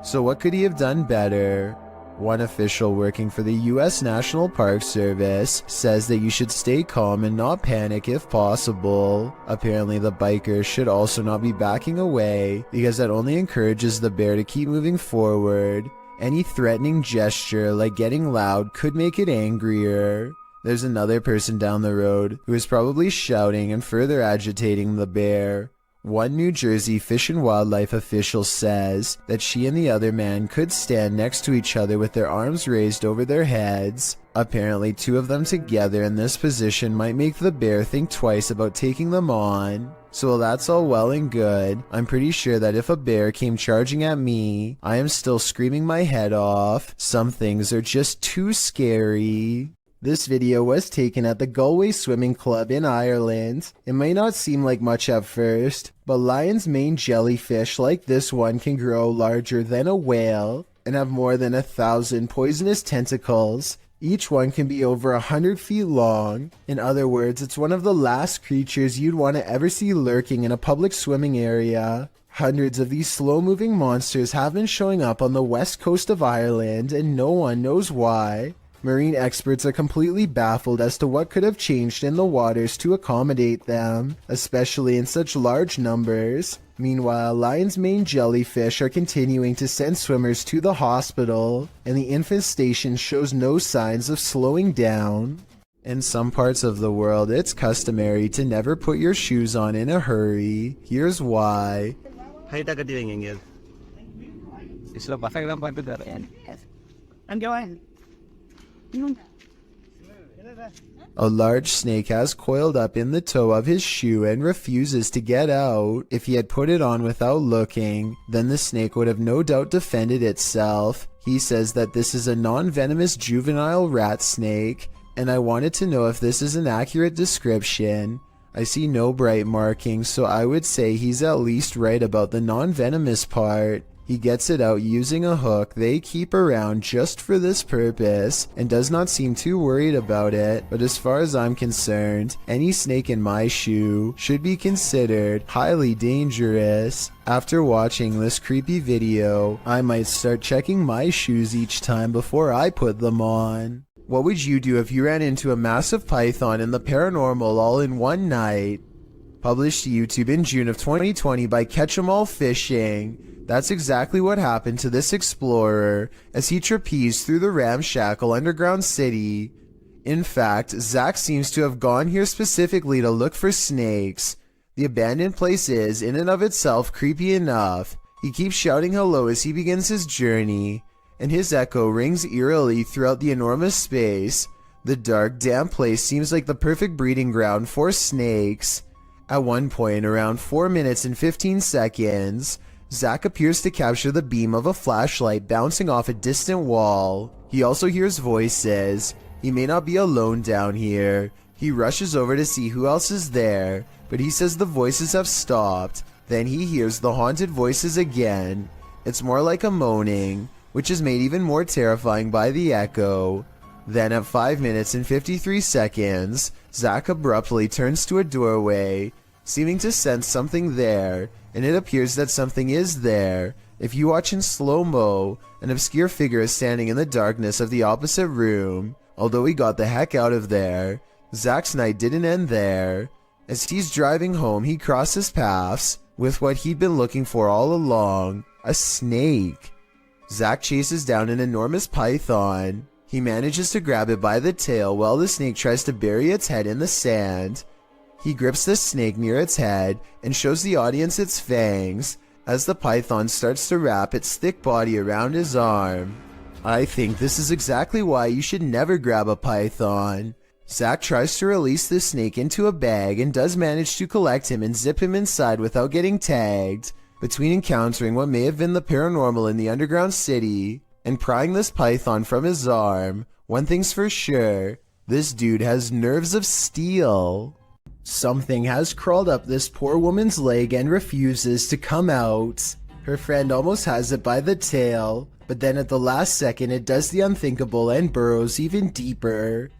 So what could he have done better? One official working for the US National Park Service says that you should stay calm and not panic if possible. Apparently the biker should also not be backing away because that only encourages the bear to keep moving forward. Any threatening gesture like getting loud could make it angrier. There's another person down the road who is probably shouting and further agitating the bear. One New Jersey Fish and Wildlife official says that she and the other man could stand next to each other with their arms raised over their heads. Apparently, two of them together in this position might make the bear think twice about taking them on. So while that's all well and good, I'm pretty sure that if a bear came charging at me, I am still screaming my head off. Some things are just too scary. This video was taken at the Galway Swimming Club in Ireland. It may not seem like much at first, but lion's mane jellyfish like this one can grow larger than a whale and have more than 1,000 poisonous tentacles. Each one can be over 100 feet long. In other words, it's one of the last creatures you'd want to ever see lurking in a public swimming area. Hundreds of these slow-moving monsters have been showing up on the west coast of Ireland, and no one knows why. Marine experts are completely baffled as to what could have changed in the waters to accommodate them, especially in such large numbers. Meanwhile, lion's mane jellyfish are continuing to send swimmers to the hospital, and the infestation shows no signs of slowing down. In some parts of the world, it's customary to never put your shoes on in a hurry. Here's why. I'm going. A large snake has coiled up in the toe of his shoe and refuses to get out. If he had put it on without looking, then the snake would have no doubt defended itself. He says that this is a non-venomous juvenile rat snake, and I wanted to know if this is an accurate description. I see no bright markings, so I would say he's at least right about the non-venomous part. He gets it out using a hook they keep around just for this purpose and does not seem too worried about it, but as far as I'm concerned, any snake in my shoe should be considered highly dangerous. After watching this creepy video, I might start checking my shoes each time before I put them on. What would you do if you ran into a massive python in the paranormal all in one night? Published to YouTube in June of 2020 by Catch 'em All Fishing. That's exactly what happened to this explorer as he trapezed through the ramshackle underground city. In fact, Zach seems to have gone here specifically to look for snakes. The abandoned place is, in and of itself, creepy enough. He keeps shouting hello as he begins his journey, and his echo rings eerily throughout the enormous space. The dark, damp place seems like the perfect breeding ground for snakes. At one point, around 4 minutes and 15 seconds, Zach appears to capture the beam of a flashlight bouncing off a distant wall. He also hears voices. He may not be alone down here. He rushes over to see who else is there, but he says the voices have stopped. Then he hears the haunted voices again. It's more like a moaning, which is made even more terrifying by the echo. Then at 5 minutes and 53 seconds, Zach abruptly turns to a doorway, seeming to sense something there, and it appears that something is there. If you watch in slow-mo, an obscure figure is standing in the darkness of the opposite room. Although he got the heck out of there, Zach's night didn't end there. As he's driving home, he crosses paths with what he'd been looking for all along, a snake. Zach chases down an enormous python. He manages to grab it by the tail while the snake tries to bury its head in the sand. He grips the snake near its head and shows the audience its fangs as the python starts to wrap its thick body around his arm. I think this is exactly why you should never grab a python. Zach tries to release the snake into a bag and does manage to collect him and zip him inside without getting tagged. Between encountering what may have been the paranormal in the underground city and prying this python from his arm, one thing's for sure, this dude has nerves of steel. Something has crawled up this poor woman's leg and refuses to come out. Her friend almost has it by the tail, but then at the last second it does the unthinkable and burrows even deeper.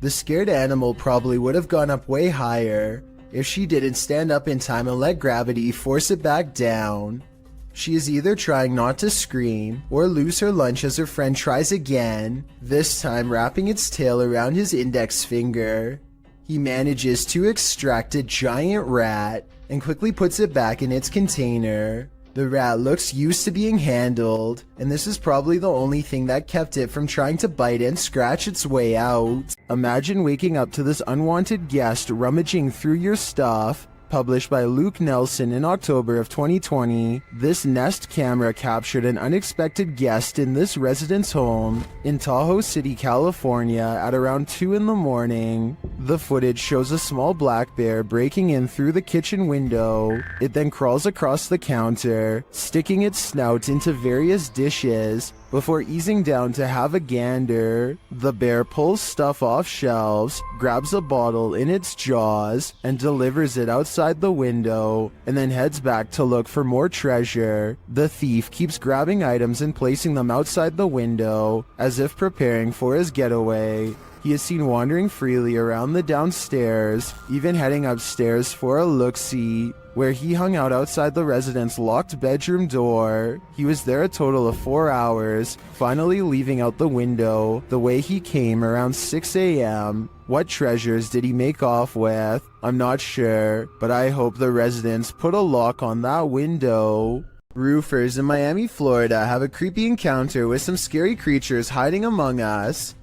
The scared animal probably would have gone up way higher if she didn't stand up in time and let gravity force it back down. She is either trying not to scream or lose her lunch as her friend tries again, this time wrapping its tail around his index finger. He manages to extract a giant rat and quickly puts it back in its container. The rat looks used to being handled, and this is probably the only thing that kept it from trying to bite and scratch its way out. Imagine waking up to this unwanted guest rummaging through your stuff. Published by Luke Nelson in October of 2020, this Nest camera captured an unexpected guest in this resident's home in Tahoe City, California at around 2 in the morning. The footage shows a small black bear breaking in through the kitchen window. It then crawls across the counter, sticking its snout into various dishes before easing down to have a gander. The bear pulls stuff off shelves, grabs a bottle in its jaws, and delivers it outside the window, and then heads back to look for more treasure. The thief keeps grabbing items and placing them outside the window, as if preparing for his getaway. He is seen wandering freely around the downstairs, even heading upstairs for a look-see, where he hung out outside the resident's locked bedroom door. He was there a total of 4 hours, finally leaving out the window the way he came around 6 a.m. What treasures did he make off with? I'm not sure, but I hope the residents put a lock on that window. Roofers in Miami, Florida have a creepy encounter with some scary creatures hiding among us.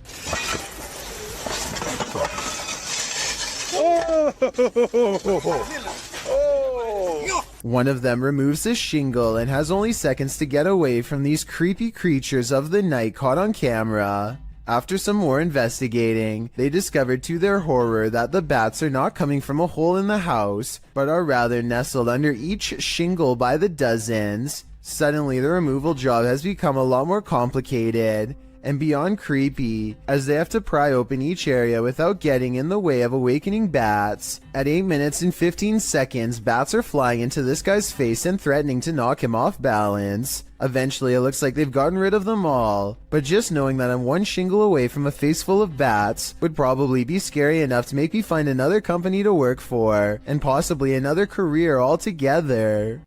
One of them removes his shingle and has only seconds to get away from these creepy creatures of the night caught on camera. After some more investigating, they discovered to their horror that the bats are not coming from a hole in the house, but are rather nestled under each shingle by the dozens. Suddenly, the removal job has become a lot more complicated and beyond creepy, as they have to pry open each area without getting in the way of awakening bats. At 8 minutes and 15 seconds, bats are flying into this guy's face and threatening to knock him off balance. Eventually, it looks like they've gotten rid of them all, but just knowing that I'm one shingle away from a face full of bats would probably be scary enough to make me find another company to work for, and possibly another career altogether.